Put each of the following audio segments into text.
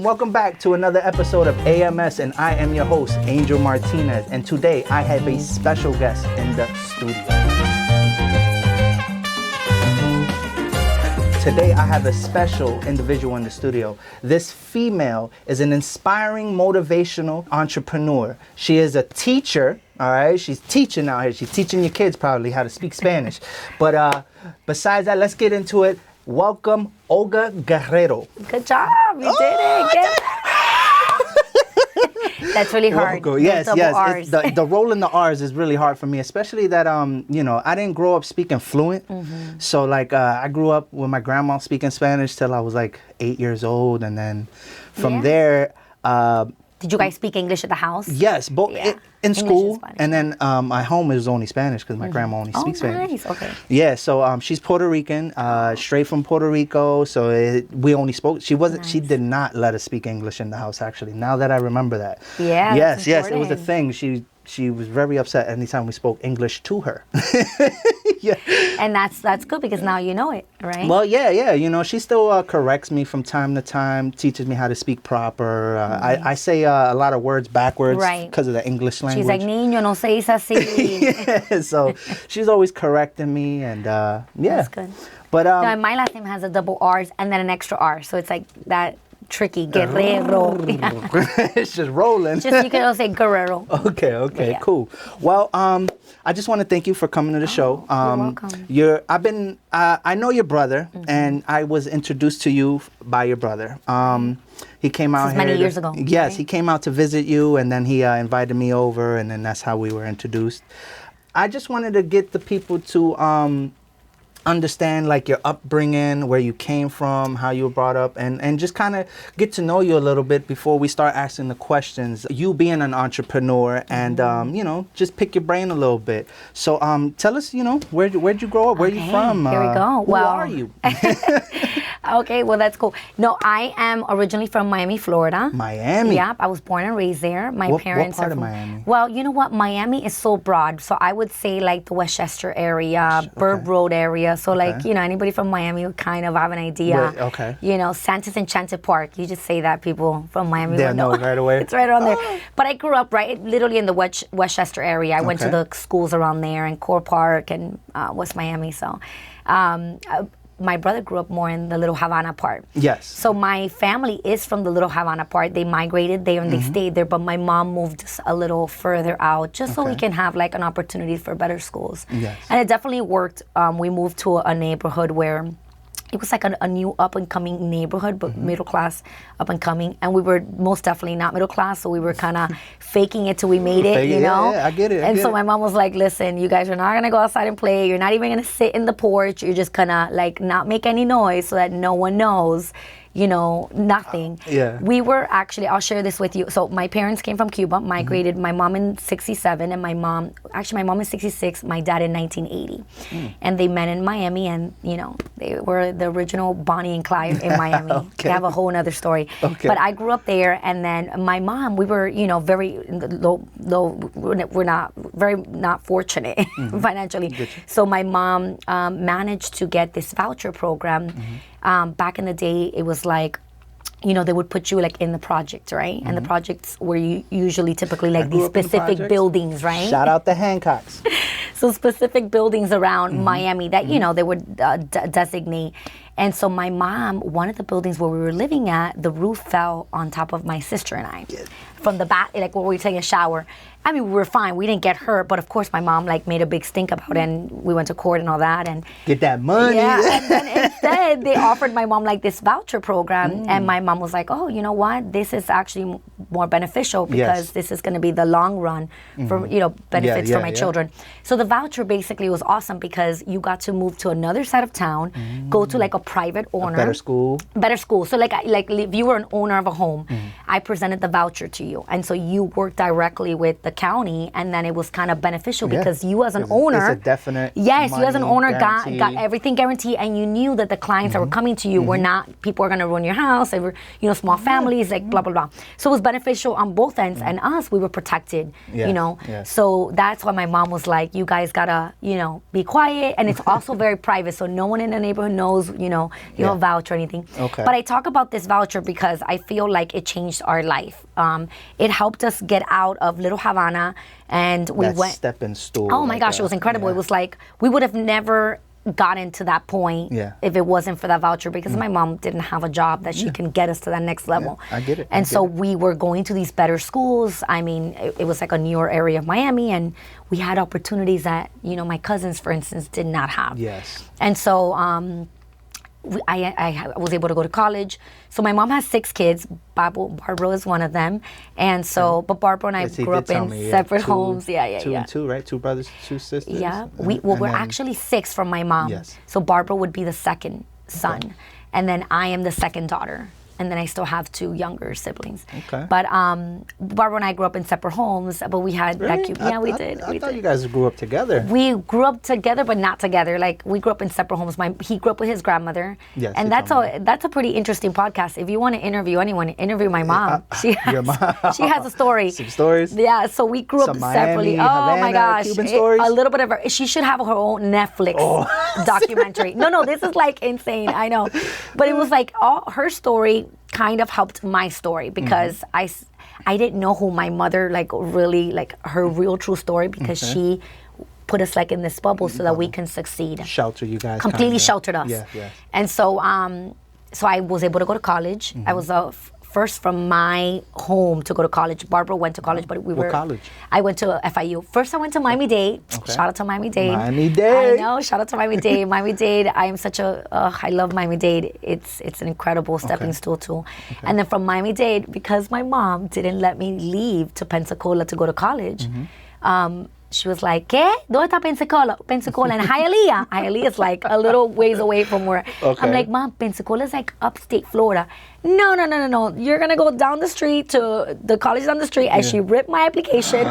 Welcome back to another episode of AMS, and I am your host, Angel Martinez, and today I have a special guest in the studio. Today I have a special individual in the studio. This female is an inspiring, motivational entrepreneur. She is a teacher, all right? She's teaching out here. She's teaching your kids probably how to speak Spanish. But besides that, let's get into it. Welcome, Olga Guerrero. Good job. You did it. That's really hard. Yes. The roll in the R's is really hard for me, especially that, I didn't grow up speaking fluent. Mm-hmm. So, I grew up with my grandma speaking Spanish till I was, 8 years old. And then from there... Did you guys speak English at the house? Yes, both in school, and then my home is only Spanish because my grandma only speaks Spanish. Nice. Okay. Yeah, so she's Puerto Rican, straight from Puerto Rico. So we only spoke. She wasn't. Nice. She did not let us speak English in the house. Actually, now that I remember that. Yeah. Yes, it was a thing. She was very upset anytime we spoke English to her. Yeah. And that's good because now you know it, right? Well, yeah. She still corrects me from time to time, teaches me how to speak proper. I say a lot of words backwards because of the English language. She's like, niño, no se dice así. Yeah, so she's always correcting me, and That's good. But no, my last name has a double R's and then an extra R, so it's like that. Tricky, Guerrero. It's just rolling. You can also say Guerrero. Okay, cool. Well, I just want to thank you for coming to the show. You're welcome. I know your brother, and I was introduced to you by your brother. He came out here many years ago. Yes, right? He came out to visit you, and then he invited me over, and then that's how we were introduced. I just wanted to get the people to understand your upbringing, where you came from, how you were brought up, and just kind of get to know you a little bit before we start asking the questions. You being an entrepreneur and just pick your brain a little bit. So tell us, where'd you grow up? Where are you from? Here we go. Who are you? Okay, well, that's cool. No, I am originally from Miami, Florida. Miami? Yep, I was born and raised there. My parents what part are from of Miami? Well, you know what? Miami is so broad. So I would say the Westchester area, Burb Road area. So anybody from Miami would kind of have an idea. Okay. Santa's Enchanted Park. You just say that, people from Miami will know right away. It's right on there. But I grew up literally in the Westchester area. I went to the schools around there and Core Park and West Miami. So my brother grew up more in the Little Havana part. Yes. So my family is from the Little Havana part. They migrated there and they stayed there, but my mom moved us a little further out just so we can have an opportunity for better schools. Yes. And it definitely worked. We moved to a neighborhood where it was a new up-and-coming neighborhood, but middle class up-and-coming. And we were most definitely not middle class, so we were kind of faking it till we made it, Yeah, I get it. And so my mom was like, listen, you guys are not going to go outside and play. You're not even going to sit in the porch. You're just going to, not make any noise so that no one knows. Nothing. We were actually, I'll share this with you. So my parents came from Cuba, migrated, my mom in 67, and my mom in 66, my dad in 1980. And they met in Miami, and, they were the original Bonnie and Clyde in Miami. They have a whole other story. But I grew up there, and then my mom, we were, very low, we're not fortunate financially. So my mom managed to get this voucher program. Back in the day, it was they would put you in the project, right? And the projects were usually typically these specific buildings, right? Shout out the Hancocks. So specific buildings around Miami that, they would designate. And so my mom, one of the buildings where we were living at, the roof fell on top of my sister and I. Yes. From the bath, where we were taking a shower. I mean, we were fine. We didn't get hurt. But, of course, my mom, made a big stink about it. And we went to court and all that. And get that money. Yeah. And then instead, they offered my mom, this voucher program. And my mom was like, oh, you know what? This is actually more beneficial because this is going to be the long run for, benefits for my children. So the voucher basically was awesome because you got to move to another side of town, go to, a private owner. A better school. So, if you were an owner of a home, I presented the voucher to you. And so you worked directly with the county, and then it was kind of beneficial because you as an owner. It's a definite Yes, you as an owner got guarantee. everything guaranteed, and you knew that the clients that were coming to you were not people are going to ruin your house. They were, small families, like blah, blah, blah. So it was beneficial on both ends, and us, we were protected, So that's why my mom was like, you guys got to, be quiet. And it's also very private, so no one in the neighborhood knows, you have a voucher or anything. Okay. But I talk about this voucher because I feel like it changed our life. It helped us get out of Little Havana, and we went. Stepping stool. Oh my gosh, it was incredible. It was like we would have never gotten to that point if it wasn't for that voucher, because my mom didn't have a job that she can get us to that next level. I get it. And so we were going to these better schools. I mean, it was like a newer area of Miami, and we had opportunities that my cousins, for instance, did not have. Yes. And so I was able to go to college. So my mom has 6 kids. Barbara is one of them. And so, but Barbara and I grew up in separate homes. Two and two, right? 2 brothers, 2 sisters. Yeah. We're actually 6 from my mom. Yes. So Barbara would be the second son. Okay. And then I am the second daughter. And then I still have 2 younger siblings. Okay. But Barbara and I grew up in separate homes, but we had that cute. Yeah, we did. I thought you guys grew up together. We grew up together, but not together. Like, we grew up in separate homes. He grew up with his grandmother. Yes. And that's a pretty interesting podcast. If you want to interview anyone, interview my mom. Your mom. She has a story. Some stories. Yeah. So we grew up separately. Miami, Havana, oh my gosh. Cuban stories. A little bit of her. She should have her own Netflix documentary. No, this is like insane. I know, but it was like all her story kind of helped my story, because I didn't know who my mother, like, really, like, her real true story, because she put us like in this bubble so that we can succeed. Shelter you guys. Completely sheltered us. Yeah. And so so I was able to go to college. I was first from my home to go to college. Barbara went to college, but we were. What college? I went to FIU. First, I went to Miami-Dade. Okay. Shout out to Miami-Dade. Miami-Dade. I know. Shout out to Miami-Dade. Miami-Dade. I am such a. I love Miami-Dade. It's an incredible stepping stool too. Okay. And then from Miami-Dade, because my mom didn't let me leave to Pensacola to go to college. She was like, ¿Qué? ¿Dónde está Pensacola? Pensacola and Hialeah. Hialeah is like a little ways away from where. Okay. I'm like, Mom, Pensacola is like upstate Florida. No. You're going to go down the street to the college down the street. And she ripped my application.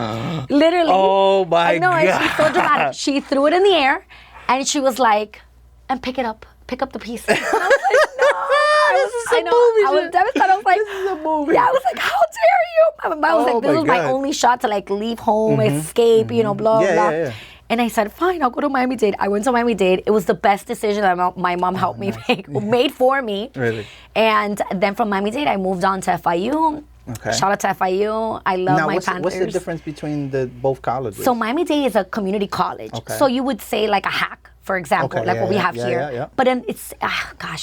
Literally. Oh, my God. And she's so dramatic. She threw it in the air, and she was like, and pick it up. Pick up the piece. And I was like, no. I was devastated. I was like, this is a movie. Yeah, I was like, how dare you? I was like, this was my only shot to like leave home, escape, blah, blah. Yeah. And I said, fine, I'll go to Miami-Dade. I went to Miami-Dade. It was the best decision that my mom helped me make, made for me. Really? And then from Miami-Dade, I moved on to FIU. Okay. Shout out to FIU. I love my Panthers. What's the difference between both colleges? So Miami-Dade is a community college. Okay. So you would say like a hack, for example, what we have here. Yeah. But then it's,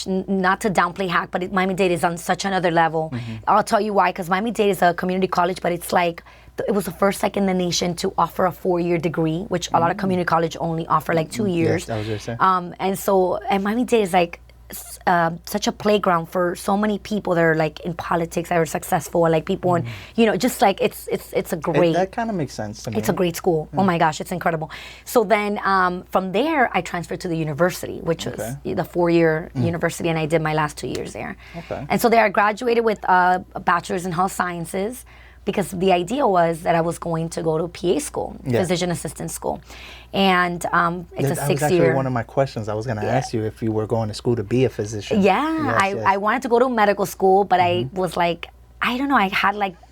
not to downplay hack, but Miami-Dade is on such another level. I'll tell you why, because Miami-Dade is a community college, but it's like, it was the first in the nation to offer a 4-year degree, which a lot of community college only offer like 2 years. Yes, I was going to say. And Miami-Dade is like such a playground for so many people that are like in politics, that are successful, and like people, and just like it's a great. That kind of makes sense to me. It's a great school. Oh my gosh, it's incredible. So then from there, I transferred to the university, which was the 4-year university, and I did my last 2 years there. Okay. And so there, I graduated with a bachelor's in health sciences, because the idea was that I was going to go to PA school, physician assistant school. And it's a 6-year. That was actually one of my questions. I was going to ask you if you were going to school to be a physician. Yeah, I wanted to go to medical school, but I was like, I don't know,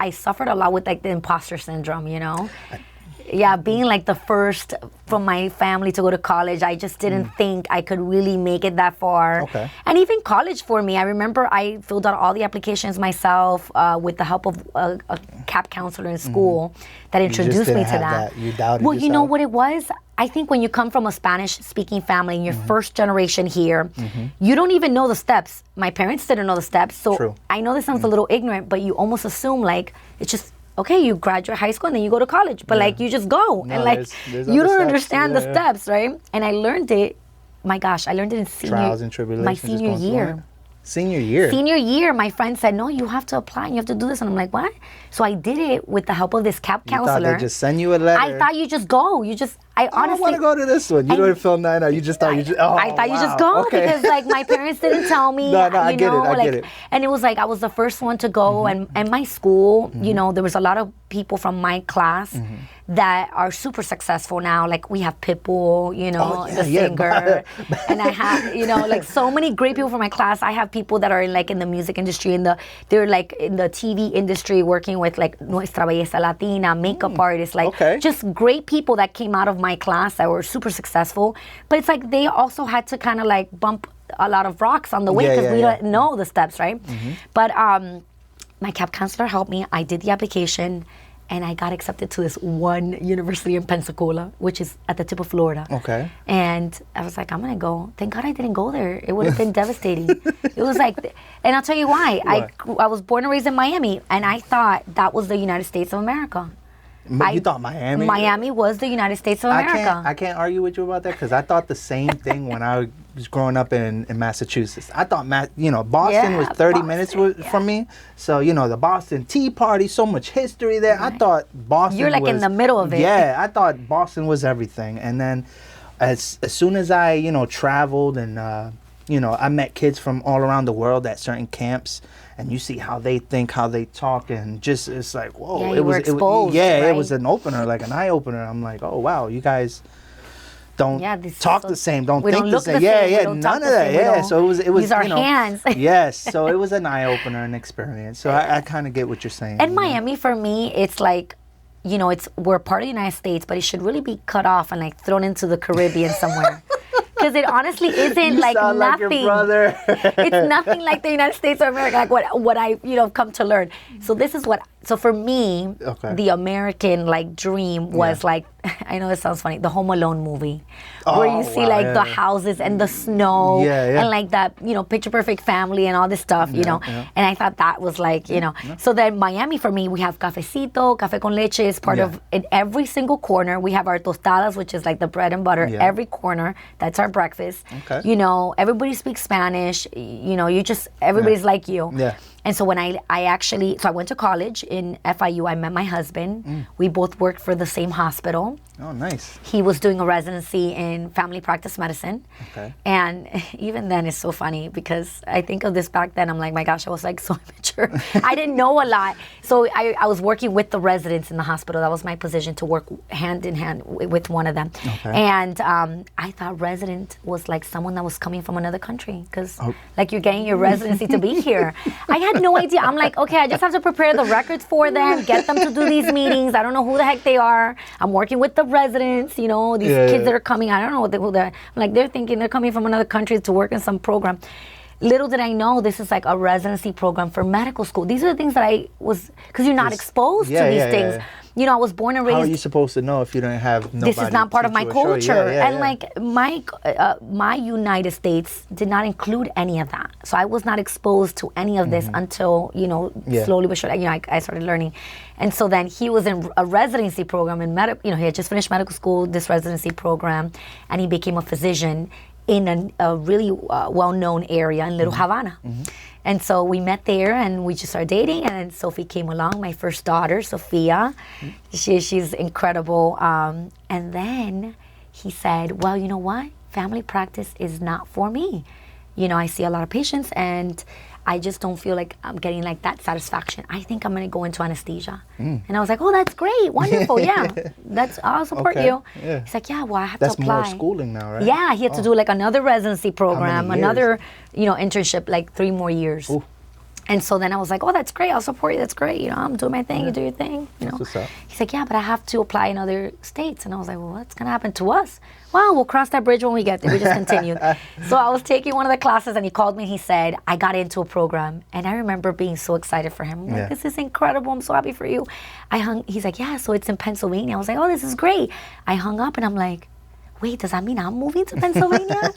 I suffered a lot with like the imposter syndrome, Yeah, being like the first from my family to go to college, I just didn't think I could really make it that far. Okay. And even college for me, I remember I filled out all the applications myself with the help of a CAP counselor in school that introduced me to that. You doubted yourself. You know what it was? I think when you come from a Spanish-speaking family and you're first generation here, you don't even know the steps. My parents didn't know the steps. So True. I know this sounds a little ignorant, but you almost assume like it's just, okay, you graduate high school and then you go to college, but like you just go and like there's you don't understand the steps, right? And I learned it. My gosh, I learned it in trials and tribulations. My senior year. Senior year. Senior year, my friend said, "No, you have to apply. You have to do this." And I'm like, "What?" So I did it with the help of this CAP counselor. You thought they just send you a letter? I thought you just go. I honestly want to go to this one. You didn't feel that, or you just thought you just. Oh, I thought you just go because like my parents didn't tell me. No, I get it. I get it. And it was like I was the first one to go, and my school, you know, there was a lot of people from my class that are super successful now. Like we have Pitbull, you know, the singer, and I have, you know, like so many great people from my class. I have people that are like in the music industry, they're like in the TV industry, working with like Nuestra Belleza Latina, makeup artists, like just great people that came out of my class that were super successful. But it's like they also had to kind of like bump a lot of rocks on the way because we don't know the steps, right? But my camp counselor helped me. I did the application. And I got accepted to this one university in Pensacola, which is at the tip of Florida. Okay. And I was like, I'm going to go. Thank God I didn't go there. It would have been devastating. It was like, and I'll tell you why. I was born and raised in Miami, and I thought that was the United States of America. You thought Miami? Miami was the United States of America. I can't argue with you about that because I thought the same thing when I was growing up in Massachusetts. I thought, Boston was 30 minutes from me. So, the Boston Tea Party, so much history there. Right. I thought Boston You're like in the middle of it. Yeah, I thought Boston was everything. And then as soon as I, traveled and, I met kids from all around the world at certain camps. And you see how they think, how they talk, and just it's like, whoa! Yeah, it was an opener, like an eye opener. I'm like, oh wow, you guys don't talk the same, don't think the same. None of that. Yeah, so it was. Use our hands. Yes, so it was an eye opener, an experience. So I kind of get what you're saying. And Miami, for me, it's like, we're part of the United States, but it should really be cut off and like thrown into the Caribbean somewhere. Because it honestly isn't like nothing. Like your brother. It's nothing like the United States of America, like what I come to learn. So this is so for me, the American like dream was like, I know it sounds funny, the Home Alone movie, where you see the houses and the snow and like that, picture perfect family and all this stuff, And I thought that was like, So then Miami for me, we have cafecito, café con leche is part of, in every single corner, we have our tostadas, which is like the bread and butter, every corner, that's our breakfast. Okay. Everybody speaks Spanish, everybody's like you. Yeah. And so when I went to college in FIU, I met my husband. We both worked for the same hospital. Oh, nice. He was doing a residency in family practice medicine. Okay. And even then, it's so funny because I think of this back then. I'm like, my gosh, I was like so immature. I didn't know a lot. So I was working with the residents in the hospital. That was my position, to work hand in hand with one of them. Okay. And I thought resident was like someone that was coming from another country because like you're getting your residency to be here. I had no idea. I'm like, okay, I just have to prepare the records for them, get them to do these meetings. I don't know who the heck they are. I'm working with the residents, these kids that are coming. I don't know who they're. I'm like, they're thinking they're coming from another country to work in some program. Little did I know this is like a residency program for medical school. These are the things that I was, because you're not exposed to these things. I was born and raised. How are you supposed to know if you don't have nobody? This is not part of my culture. Like my United States did not include any of that. So I was not exposed to any of this until, slowly but surely, I started learning. And so then he was in a residency program in he had just finished medical school, this residency program, and he became a physician in a really well-known area in Little Havana. And so we met there and we just started dating, and then Sophie came along, my first daughter, Sophia. She's incredible. And then he said, well, you know what? Family practice is not for me. I see a lot of patients and I just don't feel like I'm getting like that satisfaction. I think I'm going to go into anesthesia. And I was like, oh, that's great. Wonderful. Yeah. I'll support you. Yeah. He's like, yeah, well, I have to apply. That's more schooling now, right? Yeah. He had to do like another residency program, another, internship, like 3 more years. Ooh. And so then I was like, oh, that's great. I'll support you. That's great. I'm doing my thing. You do your thing. That's what's up. He's like, yeah, but I have to apply in other states. And I was like, well, what's going to happen to us? Well, we'll cross that bridge when we get there. We just continued. So I was taking one of the classes and he called me and he said, I got into a program. And I remember being so excited for him. I'm like, this is incredible. I'm so happy for you. He's like, yeah, so it's in Pennsylvania. I was like, oh, this is great. I hung up and I'm like, wait, does that mean I'm moving to Pennsylvania?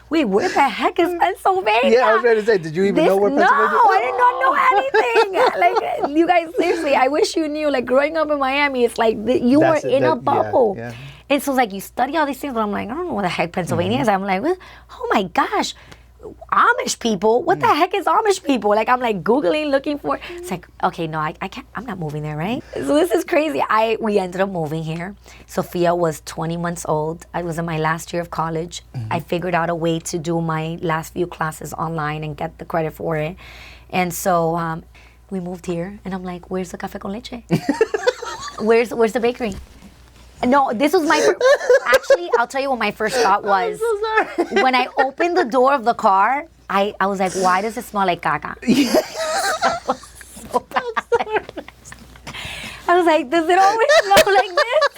Wait, where the heck is Pennsylvania? Yeah, I was ready to say, did you even know where Pennsylvania is? No, I did not know anything. Like, you guys, seriously, I wish you knew. Like, growing up in Miami, it's like you were in a bubble. Yeah, yeah. And so, like, you study all these things, but I'm like, I don't know what the heck Pennsylvania is. I'm like, oh my gosh. Amish people? What the heck is Amish people? Like, I'm like Googling, looking for, it's like, okay, no, I can't, I'm not moving there, right? So this is crazy. We ended up moving here. Sophia was 20 months old. I was in my last year of college. I figured out a way to do my last few classes online and get the credit for it. And so we moved here, and I'm like, where's the café con leche? Where's the bakery? No, this was my actually, I'll tell you what my first thought was. I'm so sorry. When I opened the door of the car, I was like, why does it smell like caca? I was like, does it always smell like this?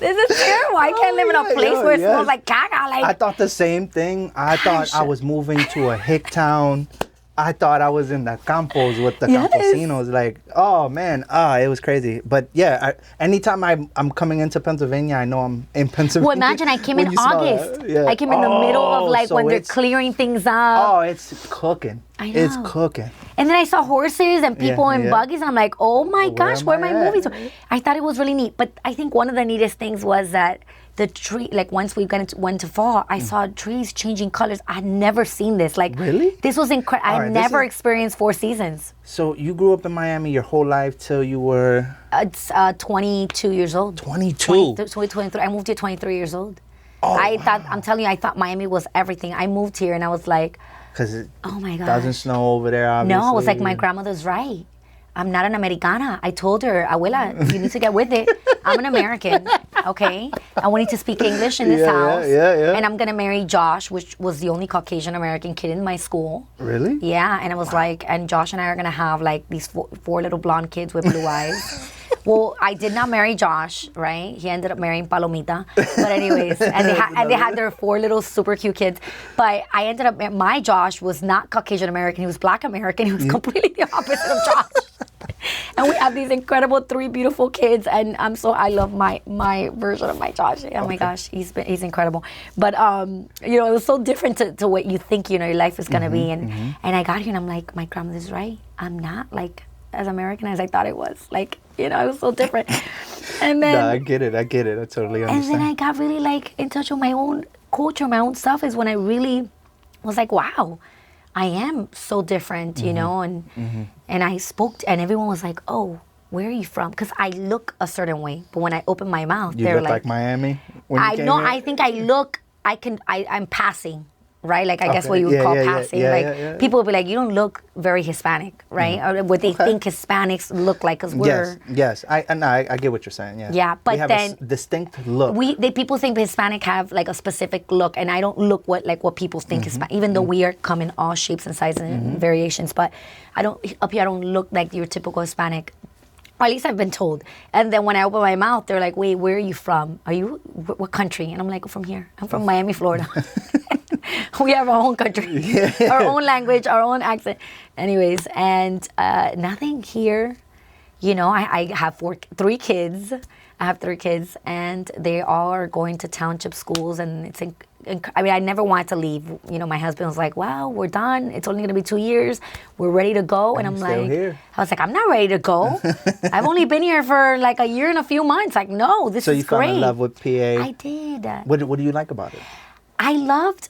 This is terrible. I can't live in a place where it smells like caca. Like, I thought the same thing. I thought I was moving to a hick town. I thought I was in the campos with the campesinos. Like, oh man, it was crazy. But yeah, anytime I'm coming into Pennsylvania, I know I'm in Pennsylvania. Well, imagine I came in August. Yeah. I came in the middle of like so when they're clearing things up. Oh, it's cooking. I know. It's cooking. And then I saw horses and people in buggies, and I'm like, oh my gosh, where am I moving to? I thought it was really neat. But I think one of the neatest things was that the tree, like once we went to fall, I saw trees changing colors. I had never seen this. Like, really? This was incredible. I never experienced 4 seasons. So you grew up in Miami your whole life till you were? 22 years old. 22? 23. I moved here 23 years old. Oh, I'm telling you, I thought Miami was everything. I moved here and I was like, because it oh my God. doesn't snow over there, obviously. No, I was like, my grandmother's right. I'm not an Americana. I told her, Abuela, you need to get with it. I'm an American, okay? I need to speak English in this house. Yeah. And I'm going to marry Josh, which was the only Caucasian American kid in my school. Really? Yeah, and I was like, and Josh and I are going to have like these four little blonde kids with blue eyes. Well, I did not marry Josh, right? He ended up marrying Palomita. But anyways, and they had their 4 little super cute kids. But I ended up, my Josh was not Caucasian American. He was Black American. He was completely the opposite of Josh. And we have these incredible 3 beautiful kids. And I love my version of my Josh. Oh my gosh, he's incredible. But, it was so different to what you think, your life is going to be. And I got here and I'm like, my grandmother's right. I'm not like as American as I thought it was. Like, it was so different. And then I get it. I totally understand. And then I got really like in touch with my own culture, my own stuff is when I really was like, wow, I am so different, and I spoke and everyone was like, oh, where are you from? Because I look a certain way, but when I open my mouth, they're like Miami? I think I'm passing. Right? Like, I guess what you would call passing. People would be like, you don't look very Hispanic, right? Or what they think Hispanics look like, because we're... Yes. I get what you're saying, yeah. Yeah, but we have then... a distinct look. People think Hispanic have, like, a specific look, and I don't look what people think Hispanic, even though we come in all shapes and sizes and variations, but up here, I don't look like your typical Hispanic. Or at least I've been told. And then when I open my mouth, they're like, wait, where are you from? What country? And I'm like, from here. I'm from Miami, Florida. We have our own country, our own language, our own accent. Anyways, and nothing here. I have 3 kids. I have 3 kids, and they all are going to township schools, and I never wanted to leave. My husband was like, well, we're done. It's only going to be 2 years. We're ready to go. And I'm like, I was like, I'm not ready to go. I've only been here for like a year and a few months. Like, no, this is great. So you fell in love with PA? I did. What do you like about it? I love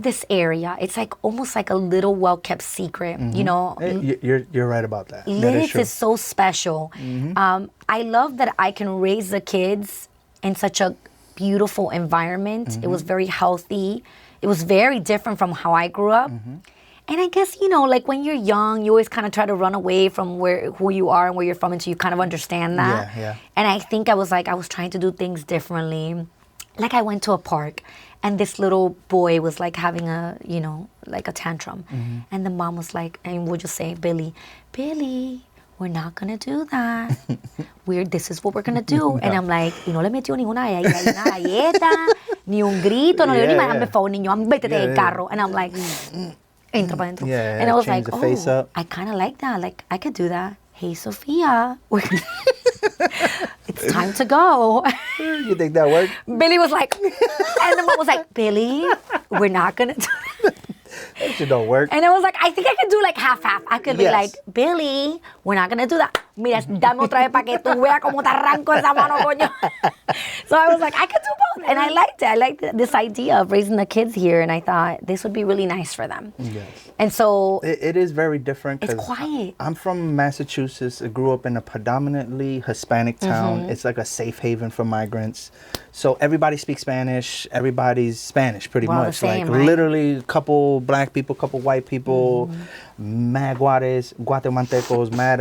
this area. It's like almost like a little well-kept secret, You're right about that. Lids is so special. I love that I can raise the kids in such a beautiful environment. It was very healthy. It was very different from how I grew up. And I guess, like when you're young, you always kind of try to run away from who you are and where you're from until you kind of understand that. Yeah. And I think I was trying to do things differently. Like I went to a park and this little boy was like having a tantrum. And the mom was like, and we'll just say, Billy, we're not going to do that. This is what we're going to do. And I'm like, y no le metió ninguna galleta, ni un grito, no le dio ni más, por favor, niño, vétete del carro. And I'm like, entra para dentro. And I was like, I kind of like that. Like, I could do that. Hey, Sophia, it's time to go. You think that worked? Billy was like, and the mom was like, Billy, we're not going to do that. That shit don't work. And I was like, I think I could do like half-half. I could be like, Billy, we're not going to do that. mira, dame otra vez para que tú veas cómo te arranco esa mano, coño. So I was like, I could do both. And I liked it. I liked this idea of raising the kids here. And I thought this would be really nice for them. Yes. And so... It is very different. It's quiet. I'm from Massachusetts. I grew up in a predominantly Hispanic town. It's like a safe haven for migrants. So everybody speaks Spanish. Everybody's Spanish pretty much. Same, like right? literally a couple black people, couple white people, mad Guatemaltecos, mad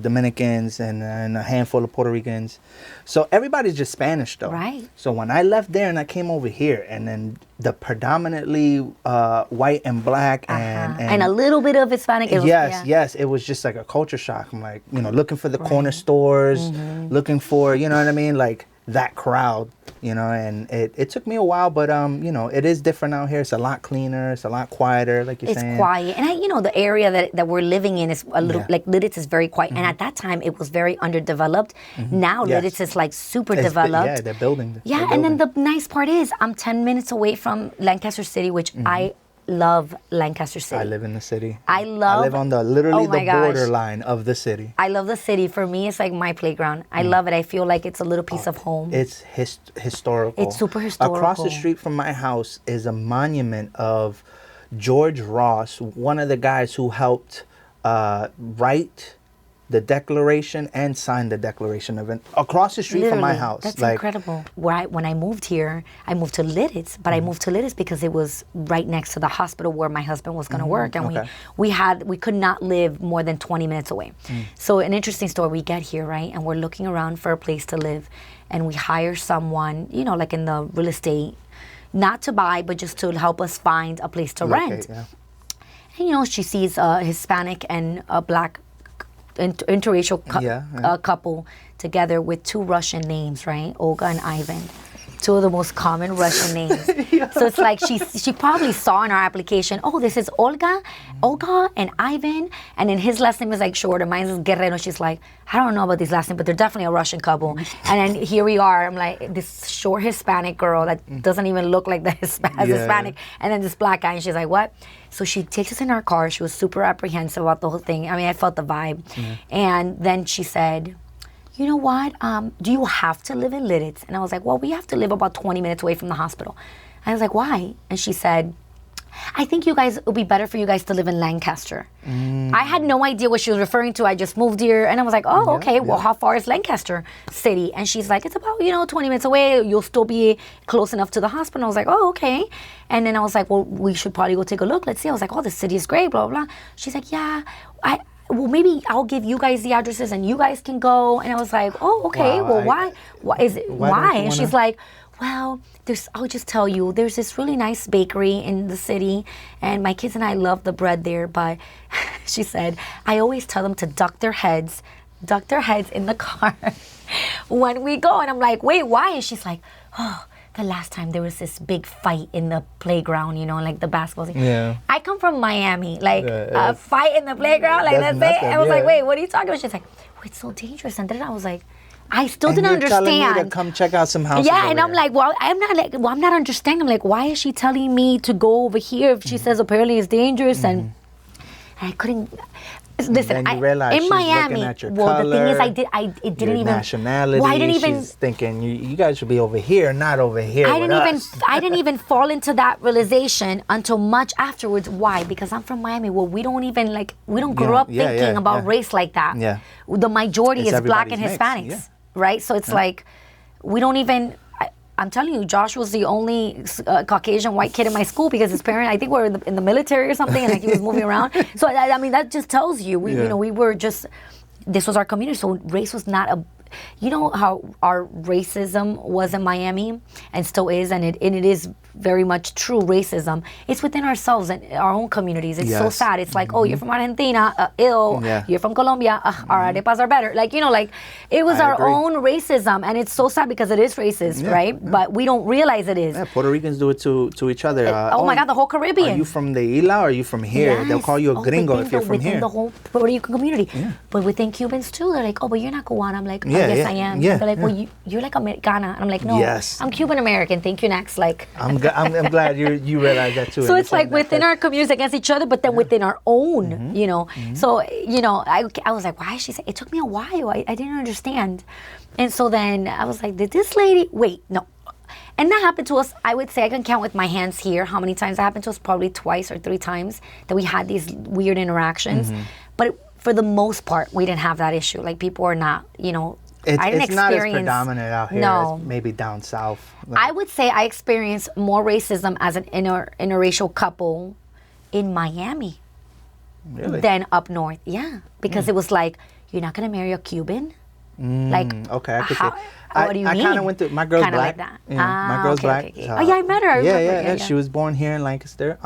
Dominicans, and a handful of Puerto Ricans. So everybody's just Spanish though. Right. So when I left there and I came over here, and then the predominantly white and black and a little bit of Hispanic. Yes. It was just like a culture shock. I'm like, looking for the corner stores, looking for, you know what I mean? Like that crowd, and it took me a while, but, it is different out here. It's a lot cleaner. It's a lot quieter, like you're saying. It's quiet. And the area that we're living in is a little, like Lidditz is very quiet. And at that time, it was very underdeveloped. Now Lidditz is like super developed. Yeah, they're building. And then the nice part is I'm 10 minutes away from Lancaster City, which I love Lancaster City. I live in the city. I live on the borderline of the city. I love the city. For me, it's like my playground. I love it. I feel like it's a little piece of home. It's historical. It's super historical. Across the street from my house is a monument of George Ross, one of the guys who helped write the Declaration and sign the Declaration of across the street from my house. That's incredible. When I moved here, I moved to Lidditz, but I moved to Lidditz because it was right next to the hospital where my husband was going to work, and we could not live more than 20 minutes away. So an interesting story. We get here, right, and we're looking around for a place to live, and we hire someone, like in the real estate, not to buy, but just to help us find a place to rent. Yeah. And she sees a Hispanic and a black interracial couple together with two Russian names, right? Olga and Ivan. Two of the most common Russian names. So it's like she probably saw in our application, oh, this is Olga and Ivan. And then his last name is like short, and mine is Guerrero. She's like, I don't know about these last names, but they're definitely a Russian couple. And then here we are. I'm like, this short Hispanic girl that doesn't even look like the Hispanic. And then this black guy, and she's like, what? So she takes us in our car. She was super apprehensive about the whole thing. I mean, I felt the vibe. And then she said, you know what, do you have to live in Lidditz? And I was like, well, we have to live about 20 minutes away from the hospital. I was like, why? And she said, I think it would be better for you guys to live in Lancaster. I had no idea what she was referring to. I just moved here, and I was like, oh, okay, well, how far is Lancaster City? And she's like, it's about, 20 minutes away. You'll still be close enough to the hospital. I was like, oh, okay. And then I was like, well, we should probably go take a look. Let's see. I was like, oh, the city is great, blah, blah, blah. She's like, yeah, well, maybe I'll give you guys the addresses and you guys can go. And I was like, oh, okay. Wow, well, why is it? Why? And she's like, well, I'll just tell you, there's this really nice bakery in the city, and my kids and I love the bread there. But she said, I always tell them to duck their heads in the car when we go. And I'm like, wait, why? And she's like, oh, the last time there was this big fight in the playground, like the basketball team. Yeah. I come from Miami, like a fight in the playground, like that's it. I was like, wait, what are you talking about? She's like, oh, it's so dangerous. And then I was like, I still didn't understand. Telling me to come check out some houses. Yeah, and I'm like, well, I'm not understanding. I'm like, why is she telling me to go over here if she says apparently it's dangerous? And I couldn't. Listen, in Miami, the thing is, it didn't even nationality. Well, I didn't even. She's thinking you guys should be over here, not over here. I didn't even fall into that realization until much afterwards. Why? Because I'm from Miami. Well, we don't grow up thinking about race like that. Yeah, the majority is black and Hispanics, right? So it's like we don't even. I'm telling you, Josh was the only Caucasian white kid in my school because his parents, I think, were in the military or something, and like he was moving around. So I mean, that just tells you, we were just. This was our community, so race was not a. You know how our racism was in Miami and still is, and it is very much true racism. It's within ourselves and our own communities. It's so sad. It's like, oh, you're from Argentina, ill. Yeah. You're from Colombia, our arepas are better. Like, it was our own racism, and it's so sad because it is racist, right? Yeah. But we don't realize it is. Yeah, Puerto Ricans do it to each other. Oh my God, the whole Caribbean. Are you from the isla or are you from here? Yes. They'll call you a gringo if you're from within here. The whole Puerto Rican community. Yeah. But within Cubans too, they're like, oh, but you're not Cubana. I'm like, yes, I am. They're like, well, you're like Americana. And I'm like, no, I'm Cuban American. Thank you, next. Like, I'm glad you realize that too. So it's like within our communities against each other, but then within our own, you know. So, you know, I was like, why is she saying? It took me a while. I didn't understand. And so then I was like, did this lady, wait, no. And that happened to us, I would say I can count with my hands here how many times that happened to us, probably 2 or 3 times that we had these weird interactions. But for the most part, we didn't have that issue. Like, people are not, you know, I didn't it's not as predominant out here as maybe down south. Like, I would say I experienced more racism as an interracial couple in Miami than up north. Yeah, because it was like, you're not going to marry a Cuban? Like, okay, I could see. What do you mean? I kind of went through, my girl's black. Like that. Yeah, my girl's black. Okay. Oh, yeah, I met her. Yeah. She was born here in Lancaster.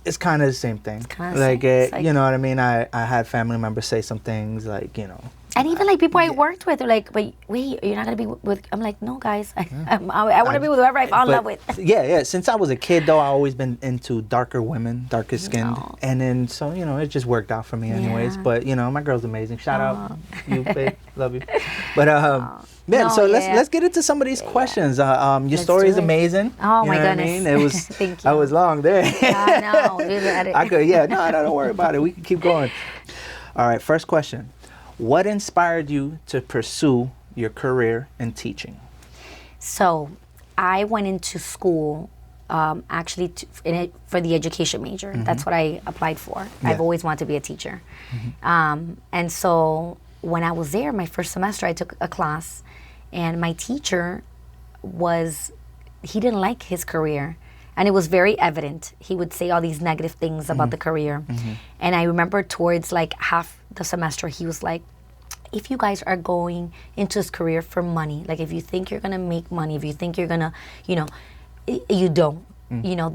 It's kind of the same thing. Like, you know what I mean? I had family members say some things like, you know. And even like people I worked with are like, wait, you're not going to be with, I'm like, no, guys. I want to be with whoever I fall in love with. Yeah. Since I was a kid, though, I always been into darker women, darker skinned. No. And then, so, you know, it just worked out for me anyways. But, you know, my girl's amazing. Shout out. You, babe. Love you. But, let's get into some of these questions. Your story is amazing. Oh, my goodness. I mean? It was, Thank you. I was long there. I know. Don't worry about it. We can keep going. All right, first question. What inspired you to pursue your career in teaching? So, I went into school actually for the education major. That's what I applied for. Yeah. I've always wanted to be a teacher. And so, when I was there, my first semester, I took a class, and my teacher he didn't like his career. And it was very evident. He would say all these negative things about the career. And I remember towards like half the semester, he was like, if you guys are going into this career for money, like if you think you're going to make money, if you think you're going to, you know, you don't. You know,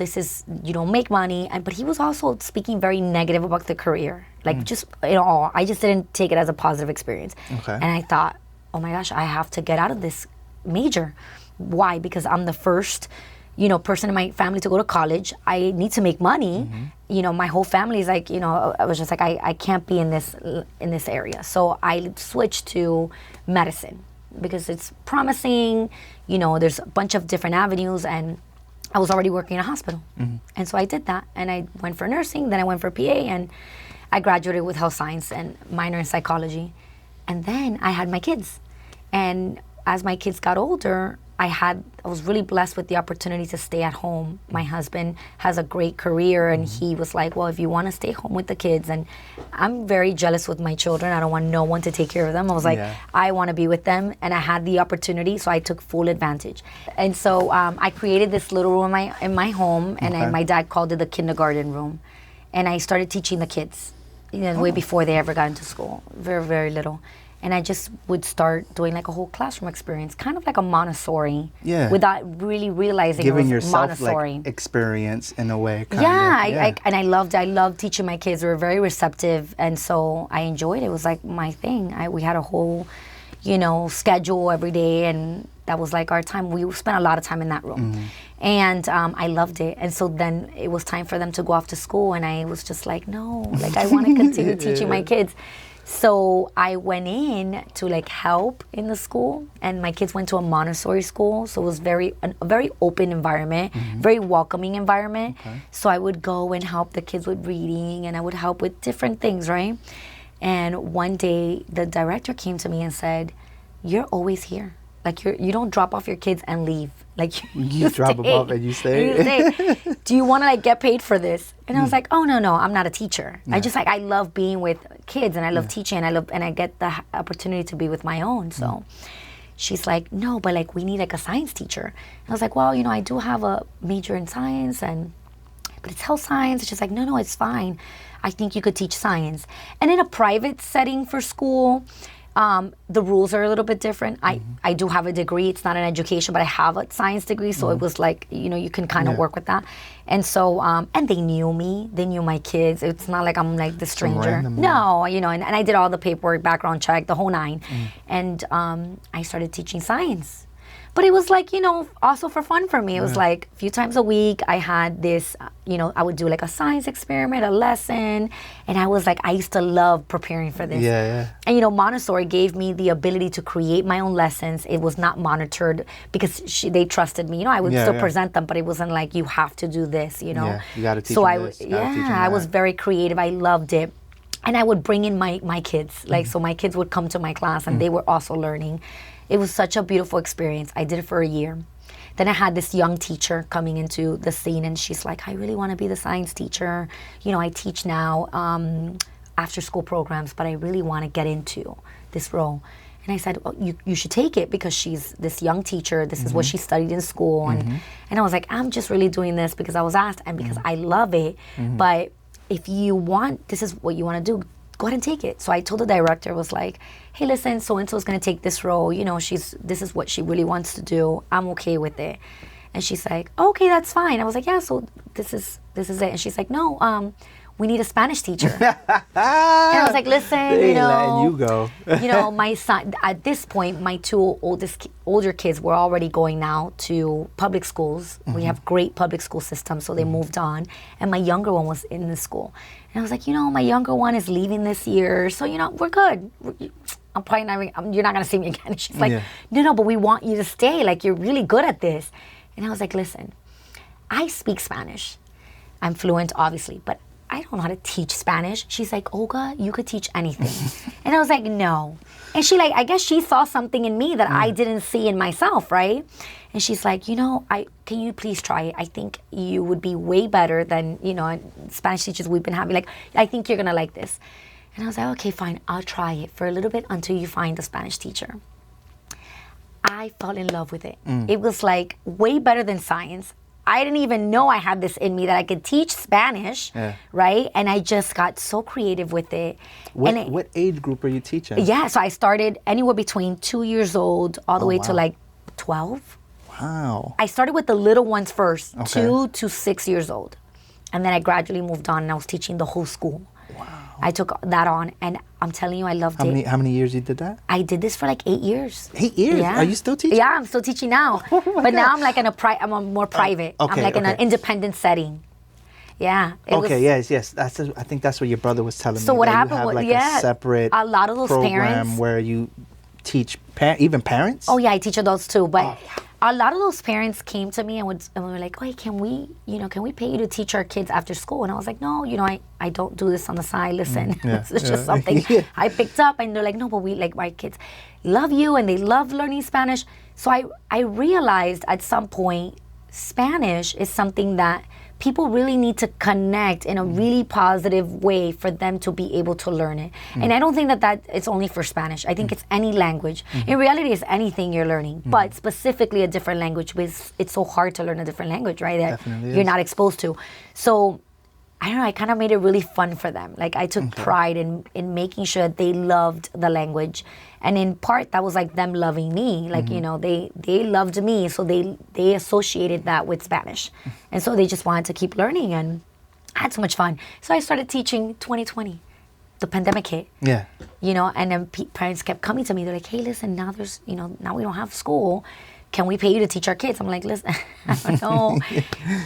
you don't make money. But he was also speaking very negative about the career. Like just, you know, I just didn't take it as a positive experience. Okay. And I thought, oh my gosh, I have to get out of this major. Why? Because I'm the first, you know, person in my family to go to college. I need to make money. You know, my whole family is like, you know, I was just like, I can't be in this area. So I switched to medicine because it's promising. You know, there's a bunch of different avenues, and I was already working in a hospital. And so I did that, and I went for nursing, then I went for PA, and I graduated with health science and minor in psychology. And then I had my kids. And as my kids got older, I was really blessed with the opportunity to stay at home. My husband has a great career, and he was like, well, if you want to stay home with the kids, and I'm very jealous with my children. I don't want no one to take care of them. I was like, I want to be with them, and I had the opportunity, so I took full advantage. And so I created this little room in my home, and my dad called it the kindergarten room. And I started teaching the kids, you know, way before they ever got into school, very, very little. And I just would start doing like a whole classroom experience, kind of like a Montessori, without really realizing giving it was yourself Montessori. Like experience in a way. I loved teaching my kids. They were very receptive, and so I enjoyed it. It was like my thing. We had a whole, you know, schedule every day, and that was like our time. We spent a lot of time in that room, and I loved it. And so then it was time for them to go off to school, and I was just like, no, like I want to continue teaching my kids. So I went in to like help in the school, and my kids went to a Montessori school. So it was a very open environment, very welcoming environment. So I would go and help the kids with reading, and I would help with different things, right? And one day the director came to me and said, you're always here. Like you don't drop off your kids and leave. Like you drop them off and you stay. Do you want to like get paid for this? And I was like, oh no, I'm not a teacher. I just I love being with kids, and I love teaching, and I get the opportunity to be with my own. So she's like, no, but like we need like a science teacher. And I was like, well, you know, I do have a major in science, but it's health science. She's like, no, it's fine. I think you could teach science. And in a private setting for school, the rules are a little bit different. I do have a degree. It's not an education, but I have a science degree. So it was like, you know, you can kind of work with that. And so, and they knew me. They knew my kids. It's not like I'm like the stranger. No, you know, and I did all the paperwork, background check, the whole nine. And I started teaching science. But it was like, also for fun for me. It was like a few times a week I had this, I would do like a science experiment, a lesson. And I was like, I used to love preparing for this. And, Montessori gave me the ability to create my own lessons. It was not monitored because they trusted me. I would still present them, but it wasn't like, you have to do this, Yeah, you got to teach so them this. I was very creative. I loved it. And I would bring in my kids. Like, so my kids would come to my class and they were also learning. It was such a beautiful experience. I did it for a year. Then I had this young teacher coming into the scene, and she's like, I really want to be the science teacher. I teach now after school programs, but I really want to get into this role. And I said, you should take it because she's this young teacher. This is what she studied in school. And I was like, I'm just really doing this because I was asked and because I love it. But if you want, this is what you want to do, go ahead and take it. So I told the director, was like, hey, listen, so-and-so is going to take this role. This is what she really wants to do. I'm okay with it. And she's like, okay, that's fine. I was like, yeah, so this is it. And she's like, no, we need a Spanish teacher. And I was like, listen, letting you go. My son, at this point, my two older kids were already going now to public schools. We have great public school systems, so they moved on. And my younger one was in the school. And I was like, my younger one is leaving this year, so, we're good. I'm probably not, you're not going to see me again. And she's like, no, but we want you to stay. Like, you're really good at this. And I was like, listen, I speak Spanish. I'm fluent, obviously, but I don't know how to teach Spanish. She's like, Olga, you could teach anything. And I was like, no. And she I guess she saw something in me that I didn't see in myself, right? And she's like, can you please try it? I think you would be way better than, Spanish teachers we've been having. Like, I think you're going to like this. And I was like, okay, fine, I'll try it for a little bit until you find a Spanish teacher. I fell in love with it. It was like way better than science. I didn't even know I had this in me that I could teach Spanish, right? And I just got so creative with it. What age group are you teaching? Yeah, so I started anywhere between 2 years old all the way to like 12. Wow. I started with the little ones first, 2 to 6 years old. And then I gradually moved on and I was teaching the whole school. Wow. I took that on, and I'm telling you, I loved it. How many years you did that? I did this for like 8 years. 8 years? Yeah. Are you still teaching? Yeah, I'm still teaching now. But now I'm like I'm a more private. I'm like in an independent setting. Yeah. Yes. I think that's what your brother was telling me. So what happened was, a separate a lot of those program parents where you teach even parents? Oh yeah, I teach adults too. But a lot of those parents came to me and were like, "Hey, can we pay you to teach our kids after school?" And I was like, "No, I don't do this on the side. Listen, it's just something I picked up." And they're like, "No, but we like my kids love you and they love learning Spanish." So I realized at some point Spanish is something that people really need to connect in a really positive way for them to be able to learn it. And I don't think that it's only for Spanish. I think it's any language. In reality, it's anything you're learning, but specifically a different language, because it's so hard to learn a different language, right? That you're not exposed to. So I don't know, I kind of made it really fun for them. Like I took pride in making sure that they loved the language. And in part, that was like them loving me. Like, they loved me, so they associated that with Spanish. And so they just wanted to keep learning, and I had so much fun. So I started teaching 2020. The pandemic hit. Yeah. And then parents kept coming to me. They're like, hey, listen, now there's, now we don't have school. Can we pay you to teach our kids? I'm like, listen, I don't know.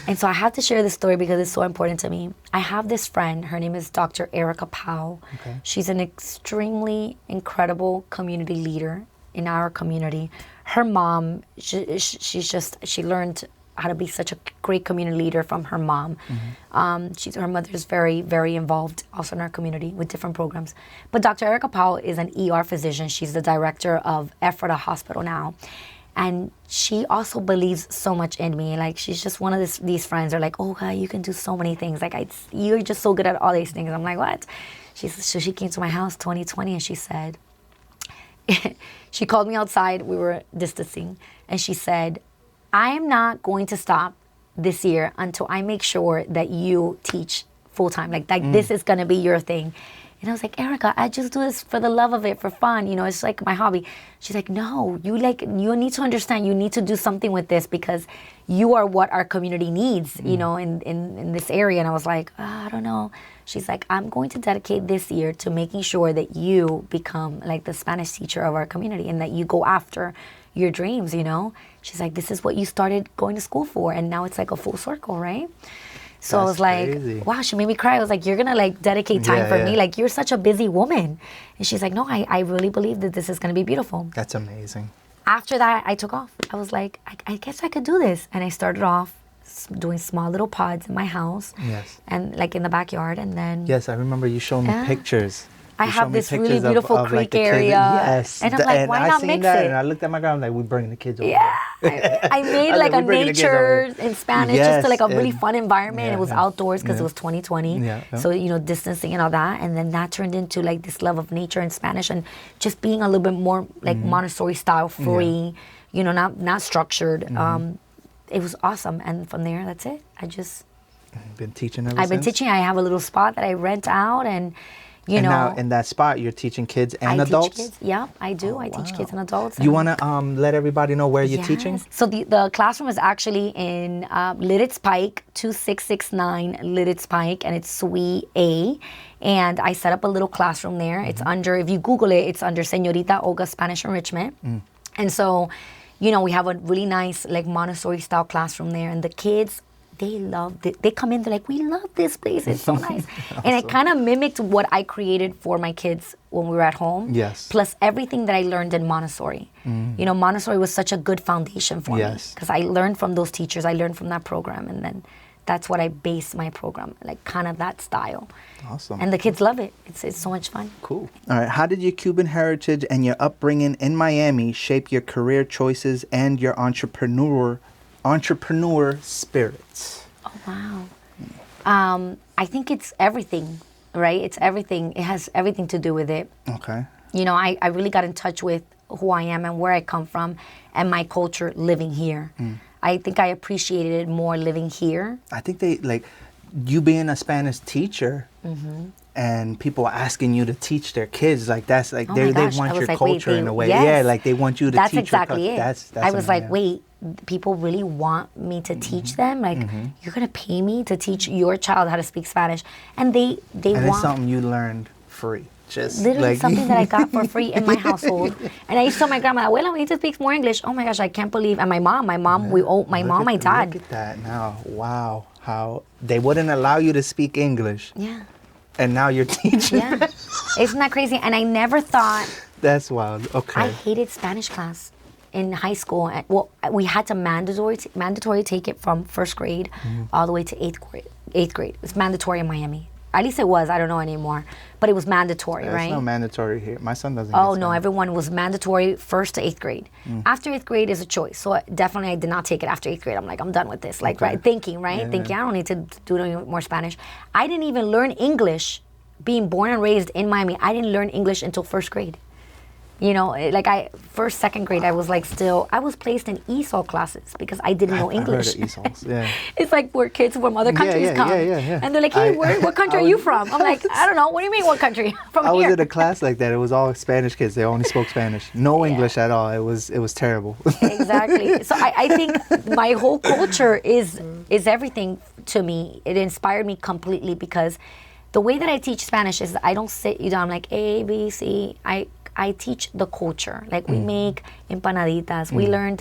And so I have to share this story because it's so important to me. I have this friend. Her name is Dr. Erica Powell. Okay. She's an extremely incredible community leader in our community. Her mom, she learned how to be such a great community leader from her mom. Her mother's very, very involved also in our community with different programs. But Dr. Erica Powell is an ER physician. She's the director of Ephrata Hospital now. And she also believes so much in me. Like, she's just one of these friends. They're like, oh, God, you can do so many things. Like, you're just so good at all these things. I'm like, what? So she came to my house 2020, and she said, she called me outside. We were distancing. And she said, I am not going to stop this year until I make sure that you teach full-time. Like this is going to be your thing. And I was like, Erica, I just do this for the love of it, for fun. You know, it's like my hobby. She's like, no, you need to understand. You need to do something with this because you are what our community needs, you know, in this area. And I was like, I don't know. She's like, I'm going to dedicate this year to making sure that you become like the Spanish teacher of our community and that you go after your dreams, you know. She's like, this is what you started going to school for. And now it's like a full circle, right? So I was like, crazy. Wow, she made me cry. I was like, you're going to like dedicate time for me? Like, you're such a busy woman. And she's like, no, I really believe that this is going to be beautiful. That's amazing. After that, I took off. I was like, I guess I could do this. And I started off doing small little pods in my house. Yes. And like in the backyard. And then. Yes, I remember you showing me pictures. I have this really beautiful creek area. Yes. And I'm like, why not mix it? And I looked at my girl, I'm like, we're bringing the kids over. Yeah. I made like a nature in Spanish, just to like a really fun environment. Yeah, it was outdoors because it was 2020. Yeah, yeah. So, you know, distancing and all that. And then that turned into like this love of nature in Spanish and just being a little bit more like Montessori style, free, you know, not structured. It was awesome. And from there, that's it. Been teaching ever I've been since? teaching. I have a little spot that I rent out and you know. Now in that spot, you're teaching kids and adults? Teach kids. Yeah, I do. I teach kids and adults. You want to let everybody know where you're teaching? So the classroom is actually in Lidditz Pike, 2669 Lidditz Pike, and it's Suite A. And I set up a little classroom there. It's under, if you Google it, it's under Senorita Olga Spanish Enrichment. And so, you know, we have a really nice like Montessori style classroom there, and the kids, they love it. They come in, they're like, we love this place. It's so nice. Awesome. And I kind of mimicked what I created for my kids when we were at home. Yes. Plus everything that I learned in Montessori. You know, Montessori was such a good foundation for me. Because I learned from those teachers. I learned from that program. And then that's what I base my program, like kind of that style. Awesome. And the kids love it. It's so much fun. Cool. All right. How did your Cuban heritage and your upbringing in Miami shape your career choices and your entrepreneur spirits? Oh, wow. I think it's everything, right? It's everything. It has everything to do with it. Okay. You know, I really got in touch with who I am and where I come from and my culture living here. I think I appreciated it more living here. I think they, like, you being a Spanish teacher and people asking you to teach their kids, like, that's like, they want your culture in a way. Yes. Yeah, like, they want you to teach your culture. That's exactly it. That's I was like, wait, people really want me to teach them? Like, you're going to pay me to teach your child how to speak Spanish? And they want... And it's something you learned free. Just literally like something that I got for free in my household. And I used to tell my grandma, Abuela, we need to speak more English. Oh my gosh, I can't believe. And my mom, my dad. Look at that now. Wow. How they wouldn't allow you to speak English. Yeah. And now you're teaching. Yeah. Isn't that crazy? And I never thought. That's wild. Okay. I hated Spanish class in high school. Well, we had to mandatory take it from first grade all the way to eighth grade. It's mandatory in Miami. At least it was. I don't know anymore. But it was mandatory, right? It's not mandatory here. My son doesn't. Oh, no. Everyone was mandatory first to eighth grade. After eighth grade is a choice. So definitely I did not take it after eighth grade. I'm like, I'm done with this. Like, right? Thinking, right? Yeah. Thinking, I don't need to do any more Spanish. I didn't even learn English being born and raised in Miami. I didn't learn English until first grade. You know, like first, second grade, I was like I was placed in ESOL classes because I didn't know English. I heard of ESOLs, yeah. It's like where kids from other countries come. Yeah. And they're like, hey, what country are you from? I'm like, I don't know. What do you mean, what country? From here. I was in a class like that. It was all Spanish kids. They only spoke Spanish. No English at all. It was terrible. Exactly. So I think my whole culture is everything to me. It inspired me completely because the way that I teach Spanish is I don't sit you down like A, B, C. I teach the culture. Like we make empanaditas. We learn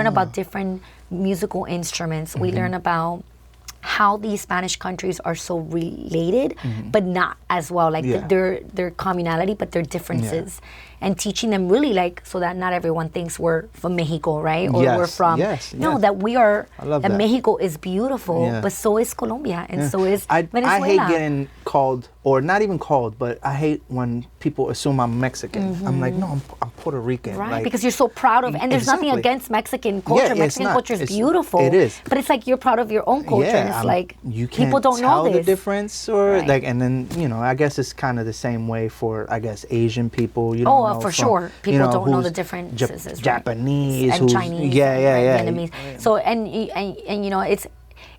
about different musical instruments. We learn about how these Spanish countries are so related, but not as well. Like their communality, but their differences. And teaching them really like so that not everyone thinks we're from Mexico, right? Or we're from that we are. I love that Mexico is beautiful, but so is Colombia, and so is Venezuela. I hate getting called, or not even called, but I hate when people assume I'm Mexican. I'm like, no, I'm Puerto Rican. Right, like, because you're so proud of, and there's nothing against Mexican culture. Mexican culture is beautiful. It is. But it's like you're proud of your own culture, and it's like you can't people don't tell know this. The difference, or like, and then I guess it's kind of the same way for Asian people. You don't know for sure. People don't know the differences. Japanese and Chinese, Vietnamese. So and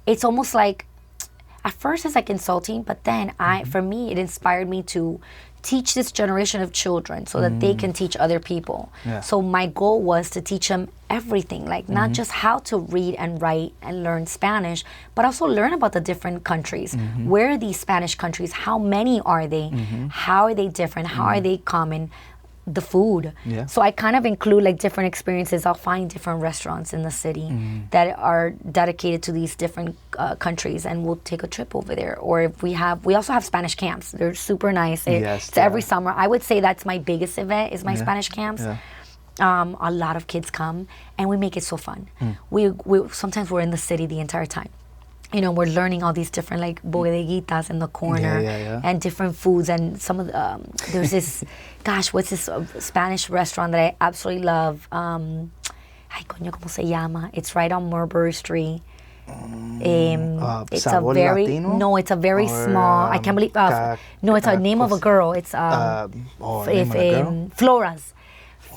it's almost like at first it's like insulting, but then for me, it inspired me to teach this generation of children so that they can teach other people. Yeah. So my goal was to teach them everything, like not just how to read and write and learn Spanish, but also learn about the different countries. Where are these Spanish countries? How many are they? How are they different? How are they common? The food. Yeah. So I kind of include like different experiences. I'll find different restaurants in the city that are dedicated to these different countries, and we'll take a trip over there. Or if we also have Spanish camps. They're super nice. It's every summer. I would say that's my biggest event is my Spanish camps. Yeah. A lot of kids come, and we make it so fun. We sometimes we're in the city the entire time. You know, we're learning all these different like bodeguitas in the corner and different foods. And some of the, there's this, what's this Spanish restaurant that I absolutely love? Ay, coño, ¿cómo se llama? It's right on Mulberry Street. It's a very Latino? no, it's a very small. I can't believe. No, it's a name of a girl. It's